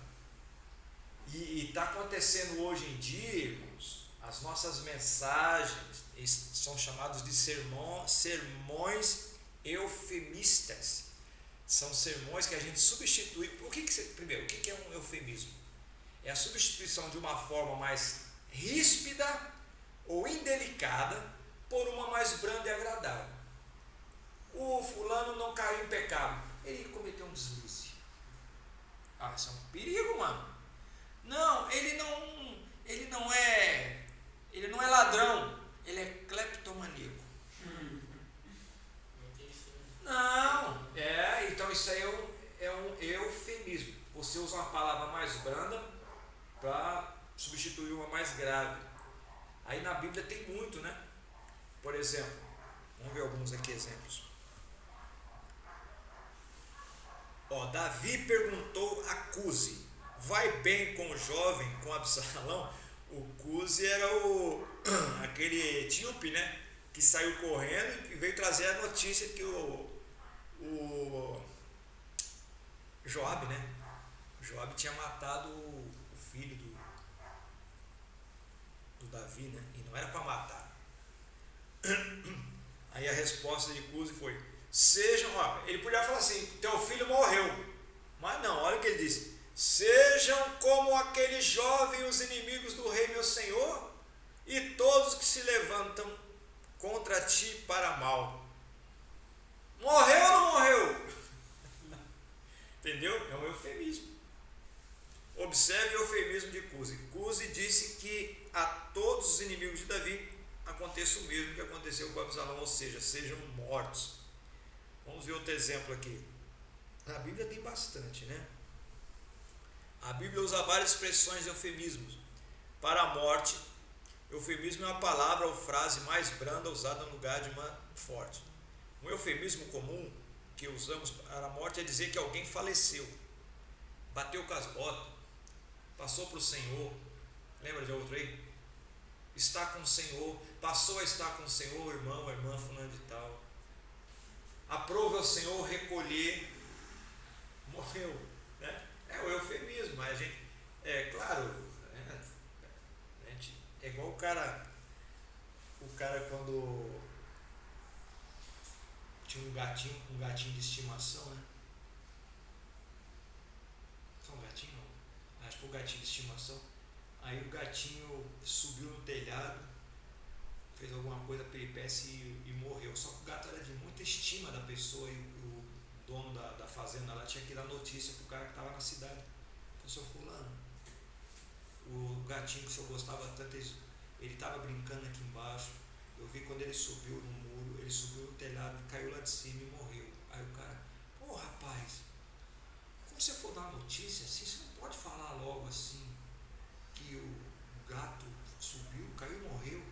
Speaker 1: E está acontecendo hoje em dia, irmãos, as nossas mensagens são chamados de sermões eufemistas. São sermões que a gente substitui. Primeiro, o que é um eufemismo? É a substituição de uma forma mais ríspida ou indelicada por uma mais branda e agradável. O fulano não caiu em pecado, ele cometeu um deslize. Isso é um perigo, mano. Não, ele não é ladrão, ele é cleptomaníaco. Não, então isso aí é um eufemismo. Você usa uma palavra mais branda para substituir uma mais grave. Aí na Bíblia tem muito, né? Por exemplo, vamos ver alguns aqui exemplos. Davi perguntou a Cusi, vai bem com o jovem, com Absalão? O Cusi era aquele etíope, né? Que saiu correndo e veio trazer a notícia que o Joabe, né? O Joabe tinha matado o filho do Davi, né? E não era para matar. Aí a resposta de Cusi foi, ele podia falar assim, teu filho morreu. Mas não, olha o que ele disse. Sejam como aquele jovem os inimigos do rei meu senhor, e todos que se levantam contra ti para mal. Morreu ou não morreu? Entendeu? É um eufemismo. Observe o eufemismo de Cusi. Cusi disse que a todos os inimigos de Davi aconteça o mesmo que aconteceu com Absalão, ou seja, sejam mortos. Vamos ver outro exemplo aqui. A Bíblia tem bastante, né? A Bíblia usa várias expressões de eufemismos. Para a morte, eufemismo é uma palavra ou frase mais branda usada no lugar de uma forte. Um eufemismo comum que usamos para a morte é dizer que alguém faleceu, bateu com as botas, passou para o Senhor. Lembra de outro aí? Está com o Senhor, passou a estar com o Senhor, irmão ou irmã fulano de tal. Aprove ao Senhor recolher, morreu, né? É o eufemismo, mas a gente, claro, é igual o cara quando tinha um gatinho de estimação, né? Só um gatinho não, acho que foi um gatinho de estimação. Aí o gatinho subiu no telhado, fez alguma coisa peripécia e morreu. Só que o gato era de muita estima da pessoa e o dono da fazenda lá tinha que dar notícia pro cara que estava na cidade. Professor fulano, o gatinho que o senhor gostava tanto, ele estava brincando aqui embaixo. Eu vi quando ele subiu no muro, ele subiu no telhado, caiu lá de cima e morreu. Aí o cara, rapaz, quando você for dar uma notícia assim, você não pode falar logo assim que o gato subiu, caiu e morreu.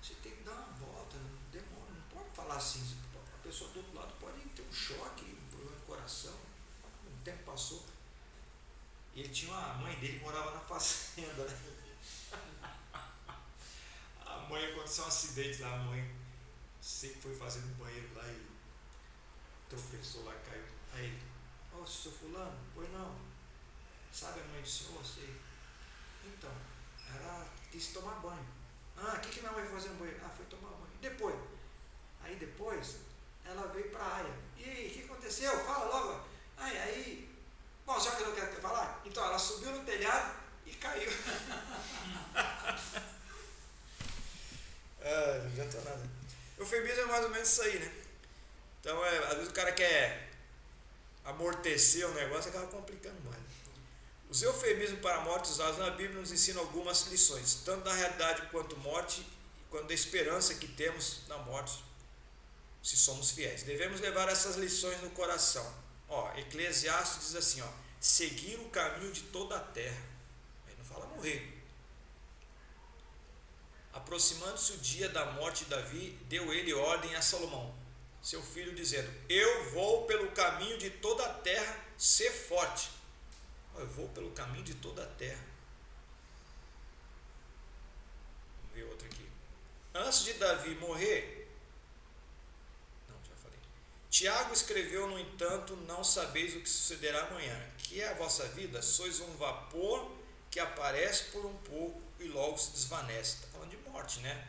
Speaker 1: Você tem que dar uma volta, não demora, não pode falar assim. A pessoa do outro lado pode ter um choque, um problema de coração. O tempo passou. Ele tinha a mãe dele que morava na fazenda, né? A mãe, aconteceu um acidente lá, a mãe sempre foi fazendo um banheiro lá e tropeçou lá, caiu. Aí ele, seu fulano, pois não, sabe a mãe do senhor? Sei. Então, ela quis tomar banho. O que minha mãe foi fazer um banheiro? Foi tomar banho. Depois, ela veio para a área. E aí, o que aconteceu? Fala logo. Bom, já que eu não quero falar, então ela subiu no telhado e caiu. Não adianta nada. Eufemismo é mais ou menos isso aí, né? Então, às vezes o cara quer amortecer o negócio e acaba complicando mais. Os eufemismos para a morte usados na Bíblia nos ensinam algumas lições, tanto da realidade quanto morte, quanto da esperança que temos na morte, se somos fiéis. Devemos levar essas lições no coração. Eclesiastes diz assim, seguir o caminho de toda a terra. Aí não fala morrer. Aproximando-se o dia da morte de Davi, deu ele ordem a Salomão, seu filho, dizendo: eu vou pelo caminho de toda a terra, ser forte. Eu vou pelo caminho de toda a terra. Vamos ver outra aqui. Antes de Davi morrer, já falei. Tiago escreveu, no entanto, não sabeis o que sucederá amanhã. Que é a vossa vida? Sois um vapor que aparece por um pouco e logo se desvanece. Está falando de morte, né?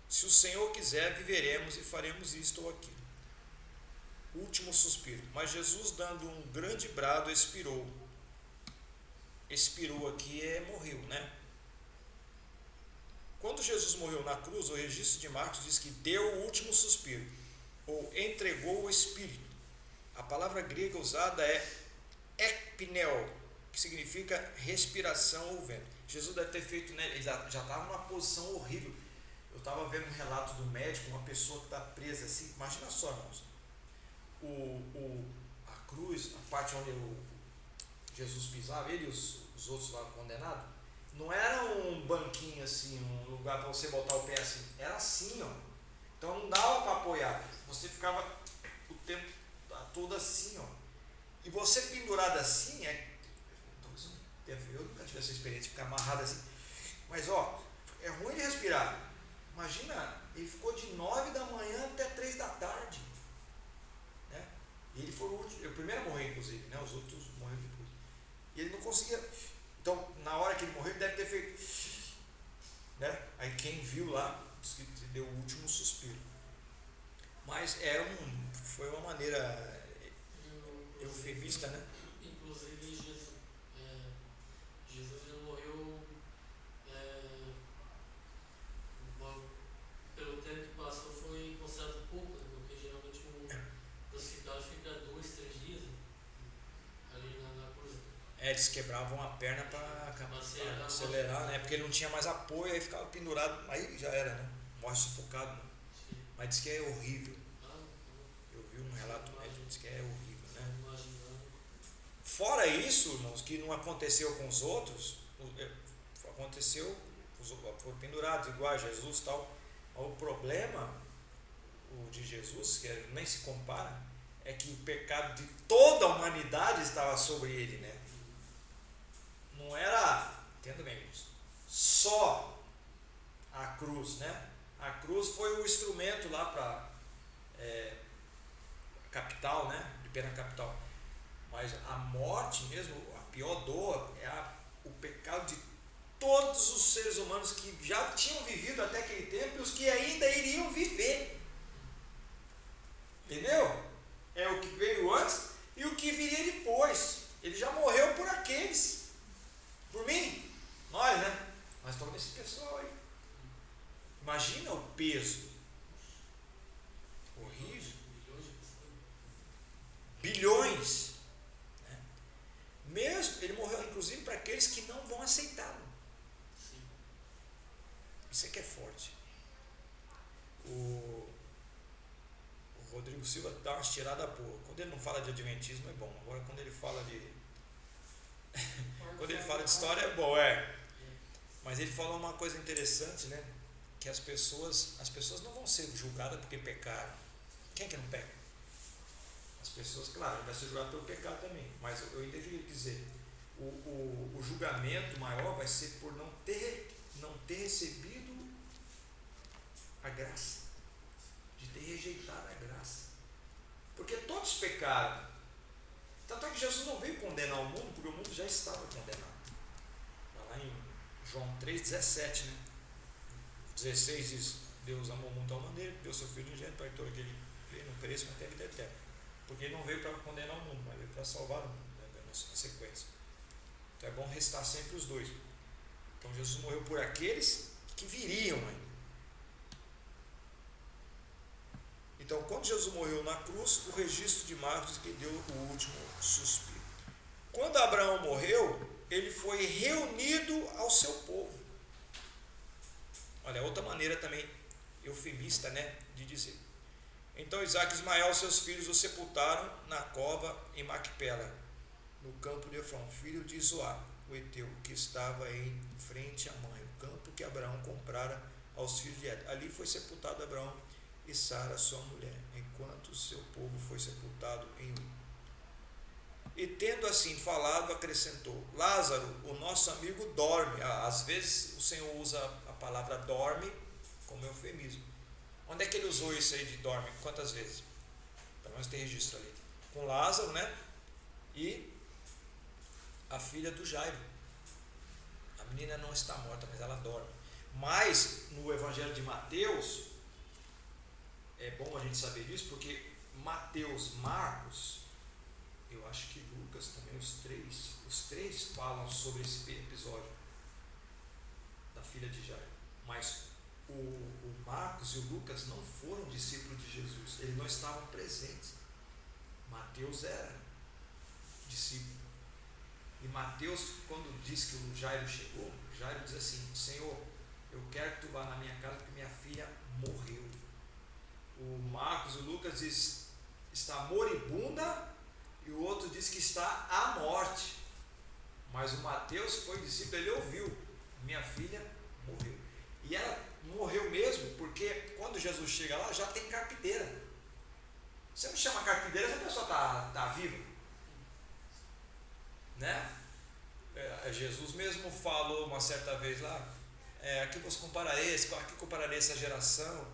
Speaker 1: Se o Senhor quiser, viveremos e faremos isto ou aquilo. Último suspiro. Mas Jesus, dando um grande brado, expirou. Expirou aqui morreu, né? Quando Jesus morreu na cruz, o registro de Marcos diz que deu o último suspiro, ou entregou o Espírito. A palavra grega usada é ekpneo, que significa respiração ou vento. Jesus deve ter feito, né? Ele já estava numa posição horrível. Eu estava vendo um relato do médico, uma pessoa que está presa assim. Imagina só, irmãos. A cruz, a parte onde Jesus pisava, ele e os outros lá condenados, não era um banquinho assim, um lugar para você botar o pé assim. Era assim, ó. Então não dava para apoiar. Você ficava o tempo todo assim, ó. E você pendurado assim, eu nunca tive essa experiência de ficar amarrado assim. Mas ó, é ruim de respirar. Imagina, ele ficou de 9 da manhã até 3 da tarde. Né? E ele foi o primeiro a morrer, inclusive, né? Os outros morreram depois. E ele não conseguia. Então, na hora que ele morreu, ele deve ter feito. Né? Aí quem viu lá, disse que deu o último suspiro. Mas foi uma maneira eufemista, né?
Speaker 2: Inclusive, Jesus ele morreu pelo tempo que passou, foi considerado pouco, né? Porque geralmente o crucificado fica 2, 3 dias ali na cruz.
Speaker 1: Eles quebravam a perna para acelerar, né? Porque ele não tinha mais apoio, aí ficava pendurado, aí já era, né? Morre sufocado, né? Mas diz que é horrível. Eu vi um relato médico, diz que é horrível, né? Fora isso, irmãos, que não aconteceu com os outros, aconteceu, foram pendurados igual a Jesus e tal. O problema, o de Jesus, que nem se compara, é que o pecado de toda a humanidade estava sobre ele, né? Não era, entenda bem isso, só a cruz, né? A cruz foi o instrumento lá para capital, né? De pena capital. Mas a morte mesmo, a pior dor, é o pecado de todos os seres humanos que já tinham vivido até aquele tempo e os que ainda iriam viver. Entendeu? É o que veio antes e o que viria depois. Ele já morreu por aqueles. Por mim. Nós, né? Nós estamos nesse pessoal aí. Imagina o peso. Horrível. Bilhões. Né? Mesmo, ele morreu inclusive para aqueles que não vão aceitá-lo. Isso é que é forte. O Rodrigo Silva dá umas tiradas boas. Quando ele não fala de adventismo é bom. Agora quando ele fala de quando ele fala de história é bom, Mas ele falou uma coisa interessante, né? Que as pessoas não vão ser julgadas porque pecaram. Quem é que não peca? As pessoas, claro, vai ser julgado pelo pecado também. Mas eu ainda queria dizer, o julgamento maior vai ser por não ter recebido a graça, de ter rejeitado a graça, porque todos pecaram. Tanto é que Jesus não veio condenar o mundo, porque o mundo já estava condenado. Está lá em João 3,17, né? 16 diz: Deus amou o mundo de tal maneira que deu seu Filho unigênito para que todo aquele que crê não pereça, mas tenha vida eterna. Porque ele não veio para condenar o mundo, mas veio para salvar o mundo, né? Na sequência. Então é bom restar sempre os dois. Então Jesus morreu por aqueles que viriam ainda. Então, quando Jesus morreu na cruz, o registro de Marcos que deu o último suspiro. Quando Abraão morreu, ele foi reunido ao seu povo. Olha, outra maneira também eufemista, né, de dizer. Então Isaac e Ismael, seus filhos, o sepultaram na cova em Macpela. no campo de Efrão, filho de Zoar, o Eteu, que estava em frente à mãe, o campo que Abraão comprara aos filhos de Het. Ali foi sepultado Abraão e Sara, sua mulher, enquanto o seu povo foi sepultado em Ur. E tendo assim falado, acrescentou: Lázaro, o nosso amigo, dorme. Às vezes o Senhor usa a palavra dorme como eufemismo. Onde é que ele usou isso aí de dorme? Quantas vezes? Pelo menos tem registro ali. Com Lázaro, né? E a filha do Jairo. A menina não está morta, mas ela dorme. Mas no Evangelho de Mateus, é bom a gente saber disso, porque Mateus, Marcos, eu acho que Lucas também, os três falam sobre esse episódio da filha de Jairo. Mas o Marcos e o Lucas não foram discípulos de Jesus, eles não estavam presentes. Mateus era discípulo. E Mateus, quando diz que o Jairo chegou, Jairo diz assim: Senhor, eu quero que tu vá na minha casa porque minha filha morreu. O Marcos e o Lucas diz está moribunda, e o outro diz que está à morte. Mas o Mateus foi discípulo, ele ouviu: minha filha morreu. E ela morreu mesmo, porque quando Jesus chega lá, já tem carpideira. Você não chama carpideira se a pessoa está viva, né? Jesus mesmo falou uma certa vez lá: aqui vos compararei, aqui compararei essa geração.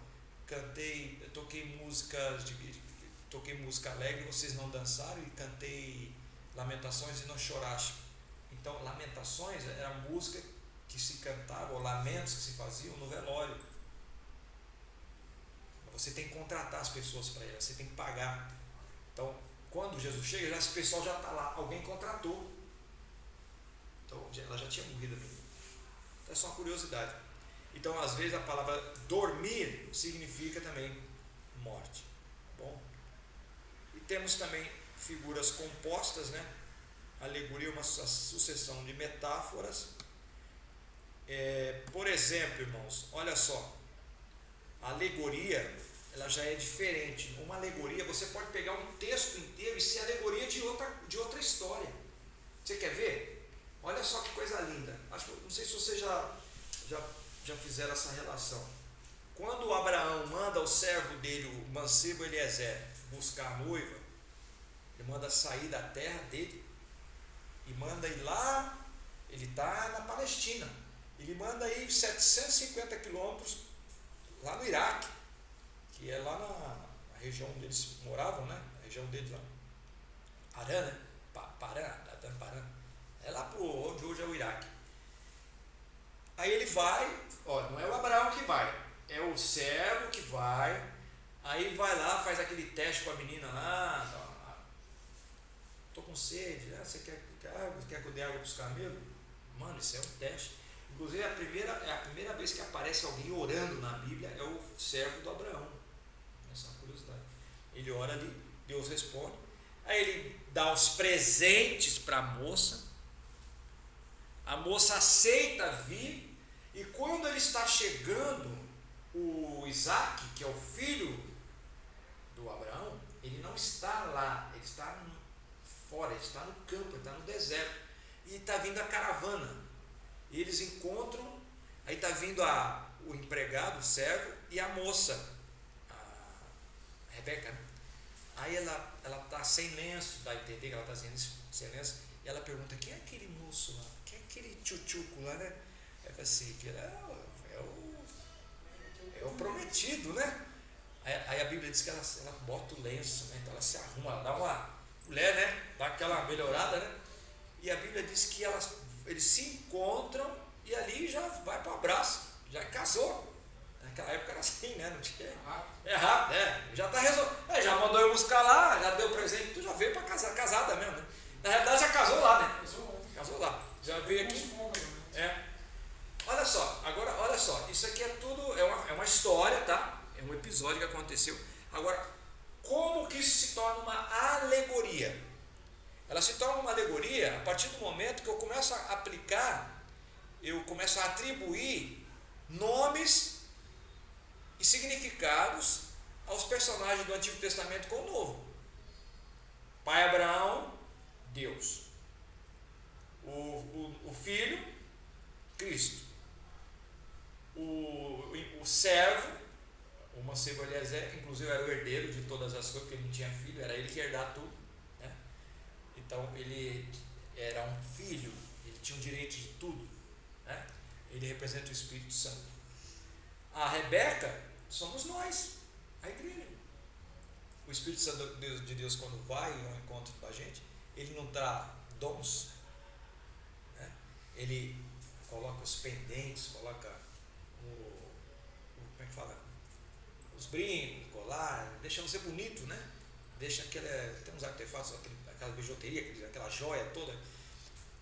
Speaker 1: Toquei música alegre, vocês não dançaram, e cantei lamentações e não choraste. Então, lamentações era música que se cantava, ou lamentos que se faziam no velório. Você tem que contratar as pessoas para ir, você tem que pagar. Então, quando Jesus chega, esse pessoal já está lá, alguém contratou. Então, ela já tinha morrido ali. Então, é só uma curiosidade. Então, às vezes, a palavra dormir significa também morte. Tá bom? E temos também figuras compostas, né? Alegoria, uma sucessão de metáforas. Por exemplo, irmãos, olha só. A alegoria, ela já é diferente. Uma alegoria, você pode pegar um texto inteiro e ser alegoria de outra história. Você quer ver? Olha só que coisa linda. Não sei se vocês já fizeram essa relação. Quando Abraão manda o servo dele, o mancebo Eliezer, buscar a noiva, ele manda sair da terra dele e manda ir lá. Ele está na Palestina. Ele manda ir 750 quilômetros lá no Iraque, que é lá na região onde eles moravam, né? A região deles lá, Arã, né? Parã. É lá para onde hoje é o Iraque. Aí ele vai, não é o Abraão que vai, é o servo que vai. Aí vai lá, faz aquele teste com a menina lá. Tô com sede, né? Você quer água? Quer que eu dê água para os camelos? Mano, isso é um teste. Inclusive, é a primeira vez que aparece alguém orando na Bíblia, é o servo do Abraão. Essa é uma curiosidade. Ele ora ali, Deus responde. Aí ele dá os presentes para a moça aceita vir, e quando ele está chegando, o Isaac, que é o filho do Abraão, ele não está lá, ele está fora, ele está no campo, ele está no deserto, e está vindo a caravana. E eles encontram, aí está vindo o empregado, o servo, e a moça, a Rebeca, né? Aí ela está sem lenço, dá a entender que ela está sem lenço, e ela pergunta: quem é aquele moço lá? Quem é aquele tchutchuco lá, né? Aí fala assim: que é o prometido, né? Aí a Bíblia diz que ela bota o lenço, né? Então ela se arruma, ela dá uma mulher, né? Dá aquela melhorada, né? E a Bíblia diz que eles se encontram e ali já vai para o abraço, já casou. Naquela época era assim, né? Não tinha. É rápido, já está resolvido. Já mandou eu buscar lá, já deu presente, tu já veio para casar, casada mesmo, né? Na realidade já casou lá, né? Casou lá. Já veio aqui. Olha só, isso aqui é tudo, é uma história, tá? É um episódio que aconteceu. Agora, como que isso se torna uma alegoria? Ela se torna uma alegoria a partir do momento que eu começo a aplicar, eu começo a atribuir nomes e significados aos personagens do Antigo Testamento com o Novo. Pai Abraão, Deus. servo, o mancebo Eliezer, inclusive era o herdeiro de todas as coisas, porque ele não tinha filho, era ele que ia herdar tudo, né? Então ele era um filho, ele tinha o direito de tudo, né? Ele representa o Espírito Santo. A Rebeca somos nós, a igreja. O Espírito Santo de Deus, quando vai ao encontro da gente, ele não dá dons, né? Ele coloca os pendentes, coloca como é que fala? Os brincos, colar, deixa você bonito, né? Deixa tem uns artefatos, aquela bijuteria, aquela joia toda.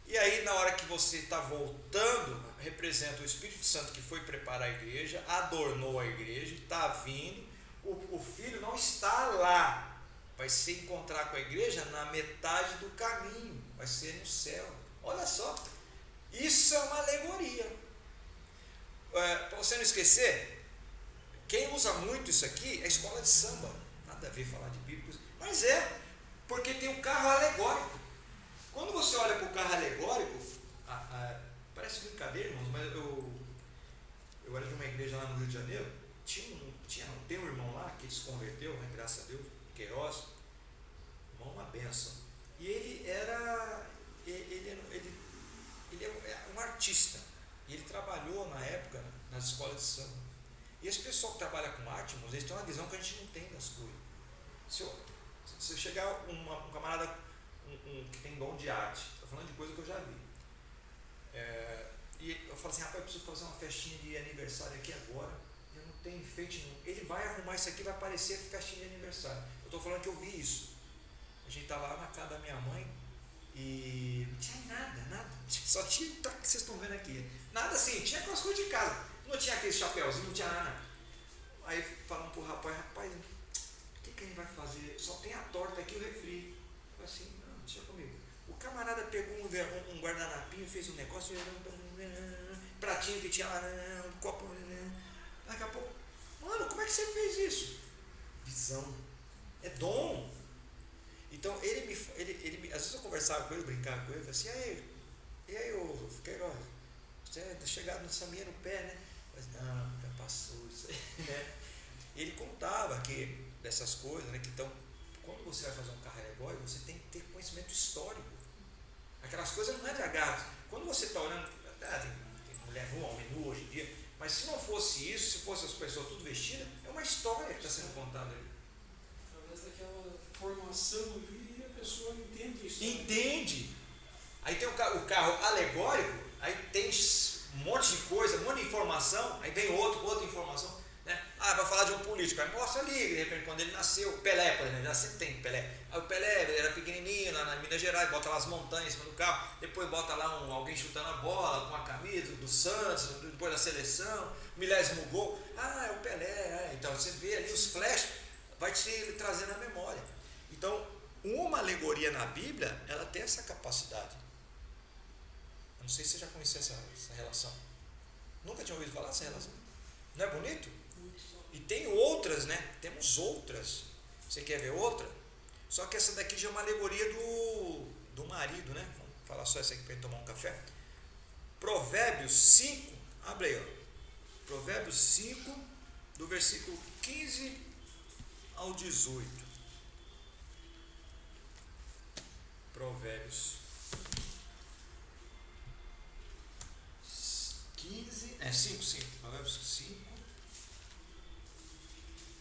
Speaker 1: E aí, na hora que você está voltando, representa o Espírito Santo que foi preparar a igreja, adornou a igreja, está vindo. O filho não está lá, vai se encontrar com a igreja na metade do caminho, vai ser no céu. Olha só, isso é uma alegoria. Para você não esquecer, quem usa muito isso aqui é a escola de samba. Nada a ver falar de Bíblia, mas porque tem um carro alegórico. Quando você olha para o carro alegórico, parece brincadeira, irmãos, mas eu era de uma igreja lá no Rio de Janeiro, tem um irmão lá que se converteu, né, graças a Deus, Queiroz, irmão, uma benção. E ele é um artista, e ele trabalhou na época nas escolas de samba. E esse pessoal que trabalha com arte, irmãos, eles têm uma visão que a gente não tem das coisas. Se chegar um camarada que tem dom de arte, estou falando de coisa que eu já vi, e eu falo assim, rapaz, eu preciso fazer uma festinha de aniversário aqui agora, eu não tenho enfeite nenhum. Ele vai arrumar isso aqui, vai parecer festinha de aniversário. Eu estou falando que eu vi isso. A gente estava lá na casa da minha mãe e não tinha nada, só tinha o que vocês estão vendo aqui, nada assim, tinha aquelas coisas de casa, não tinha aquele chapéuzinho, não tinha nada. Aí falando pro rapaz, o que a gente vai fazer? Só tem a torta aqui e o refri. Eu falei assim, não, deixa comigo. O camarada pegou um guardanapinho, fez um negócio, pratinho que tinha lá, um copo, daqui a pouco, mano, como é que você fez isso? Visão, é dom. Então ele às vezes eu conversava com ele, brincava com ele, eu falei assim, e aí ô Queiroz, você é chegado no sambinha no pé, né? Eu falei, não, já passou isso aí, né? Ele contava dessas coisas, né? Que então, quando você vai fazer um carro alegórico, você tem que ter conhecimento histórico. Aquelas coisas não é de agarro. Quando você está olhando, tem mulher nua, homem nu hoje em dia, mas se não fosse isso, se fosse as pessoas tudo vestidas, é uma história que está sendo contada ali.
Speaker 3: Através daquela formação ali, a pessoa entende isso.
Speaker 1: Entende. Aí tem o carro alegórico, aí tem um monte de coisa, um monte de informação, aí vem outra informação, né? Vai falar de um político, aí mostra ali, de repente, quando ele nasceu, Pelé, por exemplo, já sempre tem Pelé. Aí o Pelé, ele era pequenininho, lá na Minas Gerais, bota lá as montanhas em cima do carro, depois bota lá alguém chutando a bola com a camisa do Santos, depois da seleção, milésimo gol, é o Pelé, então você vê ali os flashes, vai te trazendo a memória. Então, uma alegoria na Bíblia, ela tem essa capacidade. Eu não sei se você já conhecia essa relação. Nunca tinha ouvido falar dessa relação. Não é bonito? E tem outras, né? Temos outras. Você quer ver outra? Só que essa daqui já é uma alegoria do marido, né? Vamos falar só essa aqui para tomar um café. Provérbios 5, abre aí, ó. Provérbios 5, do versículo 15 ao 18. Provérbios 5, Provérbios 5,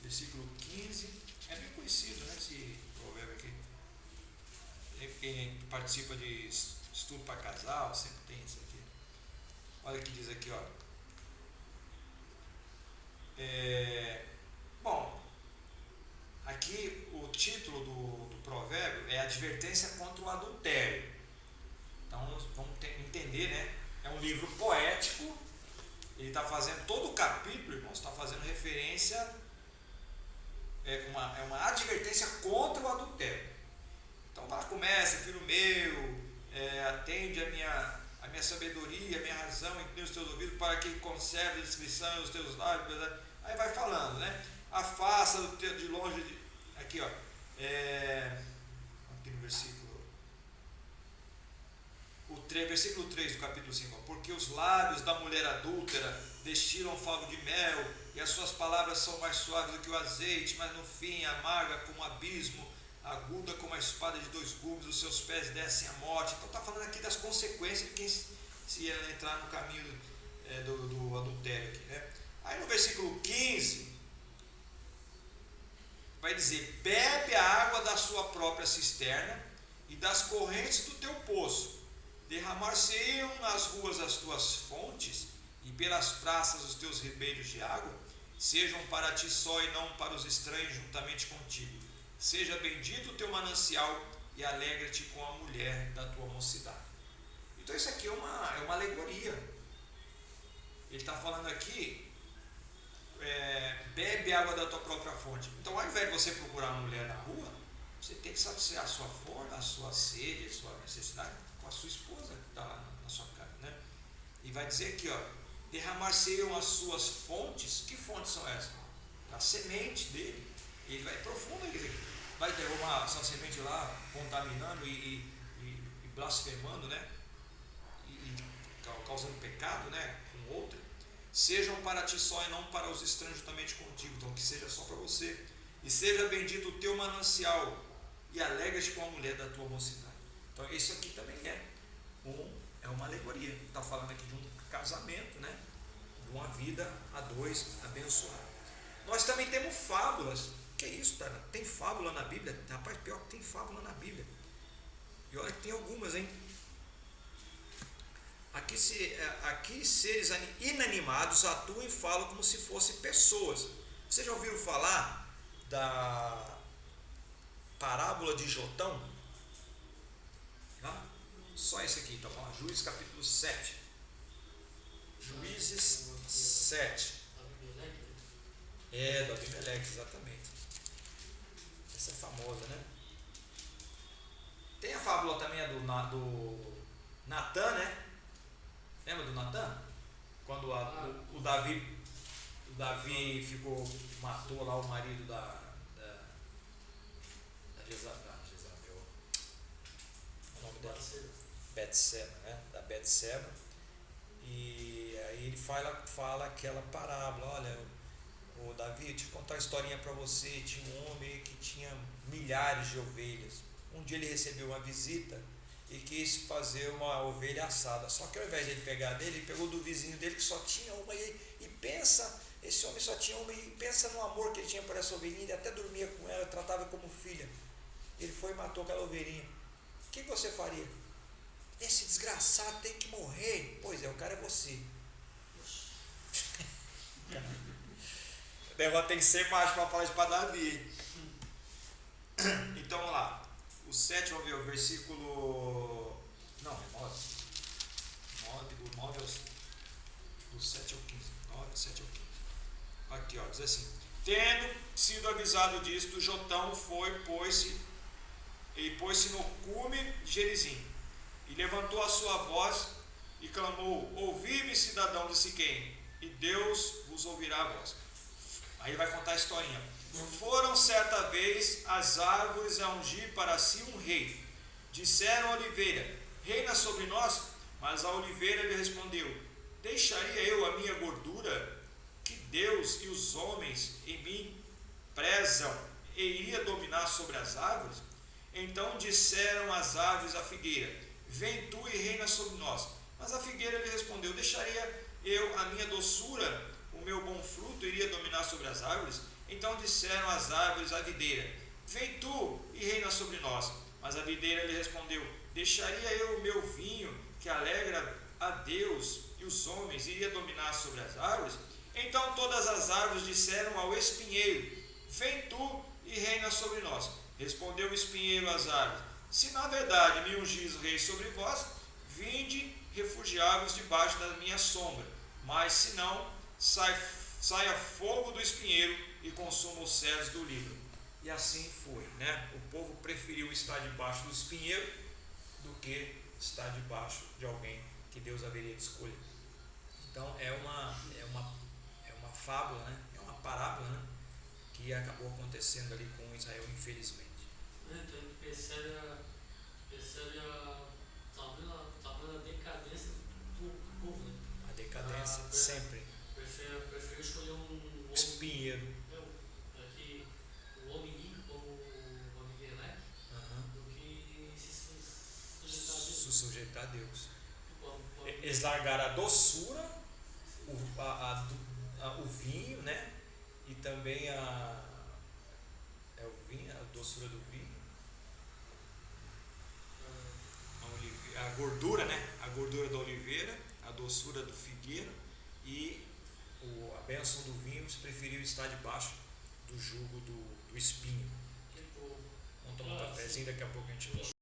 Speaker 1: versículo 15, é bem conhecido, né, esse provérbio aqui. Quem participa de estudo para casal, sempre tem isso aqui. Olha o que diz aqui, ó. Bom, aqui o título do provérbio é Advertência contra o Adultério. Então vamos entender, né? É um livro poético, ele está fazendo, todo o capítulo, irmãos, está fazendo referência, é uma advertência contra o adultério. Então lá começa, filho meu, atende a minha sabedoria, a minha razão, inclina os teus ouvidos para que conserve a descrição os teus lábios, aí vai falando, né? Afasta de longe, aqui ó, aqui no versículo, o versículo 3 do capítulo 5. Porque os lábios da mulher adúltera destilam favo de mel, e as suas palavras são mais suaves do que o azeite, mas no fim amarga como um abismo, aguda como a espada de dois gumes, os seus pés descem à morte. Então está falando aqui das consequências de quem se entrar no caminho do adultério aqui, né? Aí no versículo 15 vai dizer: bebe a água da sua própria cisterna e das correntes do teu poço, derramar-se-ão nas ruas as tuas fontes, e pelas praças os teus ribeiros de água, sejam para ti só e não para os estranhos juntamente contigo. Seja bendito o teu manancial, e alegra-te com a mulher da tua mocidade. Então isso aqui é uma alegoria. Ele está falando aqui, bebe água da tua própria fonte. Então, ao invés de você procurar uma mulher na rua, você tem que satisfazer a sua fome, a sua sede, a sua necessidade com a sua esposa que está lá na sua casa, né? E vai dizer aqui, ó, derramar-se-ão as suas fontes. Que fontes são essas? A semente dele. Ele vai profundo, vai derrubar essa semente lá, contaminando e blasfemando, né? E causando pecado, né? Com outra. Sejam para ti só e não para os estranhos juntamente contigo. Então que seja só para você. E seja bendito o teu manancial, e alegra-te com a mulher da tua mocidade. Então isso aqui também é uma alegoria. Está falando aqui de um casamento, né? De uma vida a dois abençoada. Nós também temos fábulas. Que é isso, cara? Tem fábula na Bíblia? Rapaz, pior que tem fábula na Bíblia. E olha que tem algumas, hein? Aqui seres inanimados atuam e falam como se fossem pessoas. Vocês já ouviram falar da parábola de Jotão? Só esse aqui, então vamos lá. Juízes capítulo 7. Juízes 7. Do Abimeleque, exatamente. Essa é famosa, né? Tem a fábula também do Natan, né? Lembra do Natan? Quando o Davi matou lá o marido da Jezabel. O nome dela? Betseba, né? Da Betseba. E aí ele fala aquela parábola: olha, o Davi, deixa eu contar uma historinha para você. Tinha um homem que tinha milhares de ovelhas. Um dia ele recebeu uma visita e quis fazer uma ovelha assada. Só que ao invés de ele pegar dele, ele pegou do vizinho dele que só tinha uma. E pensa, esse homem só tinha uma, e pensa no amor que ele tinha por essa ovelhinha. Ele até dormia com ela, tratava como filha. Ele foi e matou aquela ovelhinha. O que você faria? Esse desgraçado tem que morrer. Pois é, o cara é você. O negócio tem que ser macho para falar isso para Davi. Então vamos lá. O 7, vamos ver o versículo. Não, é 9. Do 9 do 7 ao 15. 9, 7 ao 15. Aqui, ó, diz assim: tendo sido avisado disto, Jotão pôs-se no cume de Gerizim, e levantou a sua voz e clamou: ouvi-me, cidadão de Siquém, e Deus vos ouvirá a voz. Aí vai contar a historinha. Foram certa vez as árvores a ungir para si um rei. Disseram a oliveira: reina sobre nós. Mas a oliveira lhe respondeu: deixaria eu a minha gordura, que Deus e os homens em mim prezam, e iria dominar sobre as árvores? Então disseram as árvores à figueira: vem tu e reina sobre nós. Mas a figueira lhe respondeu: deixaria eu a minha doçura, o meu bom fruto iria dominar sobre as árvores? Então disseram as árvores à videira: vem tu e reina sobre nós. Mas a videira lhe respondeu: deixaria eu o meu vinho, que alegra a Deus e os homens, iria dominar sobre as árvores? Então todas as árvores disseram ao espinheiro: vem tu e reina sobre nós. Respondeu o espinheiro às árvores: se na verdade me ungis rei sobre vós, vinde, refugiai-vos debaixo da minha sombra. Mas se não, saia fogo do espinheiro e consuma os cedros do Líbano. E assim foi, né? O povo preferiu estar debaixo do espinheiro do que estar debaixo de alguém que Deus haveria de escolher. Então é uma fábula, né? É uma parábola, né? Que acabou acontecendo ali com Israel, infelizmente.
Speaker 2: Então percebe a tamanha
Speaker 1: decadência, sempre.
Speaker 2: Prefiro escolher um homem,
Speaker 1: Espinheiro.
Speaker 2: aqui, um homem rico como o Abimelec do que se sujeitar a Deus.
Speaker 1: Se sujeitar a Deus. Eles largaram a doçura, o vinho, né? E também a doçura do vinho. A gordura, né? A gordura da oliveira, a doçura do figueiro e a bênção do vinho. Eles preferiram estar debaixo do jugo do espinho. Vamos tomar um cafezinho, daqui a pouco a gente volta.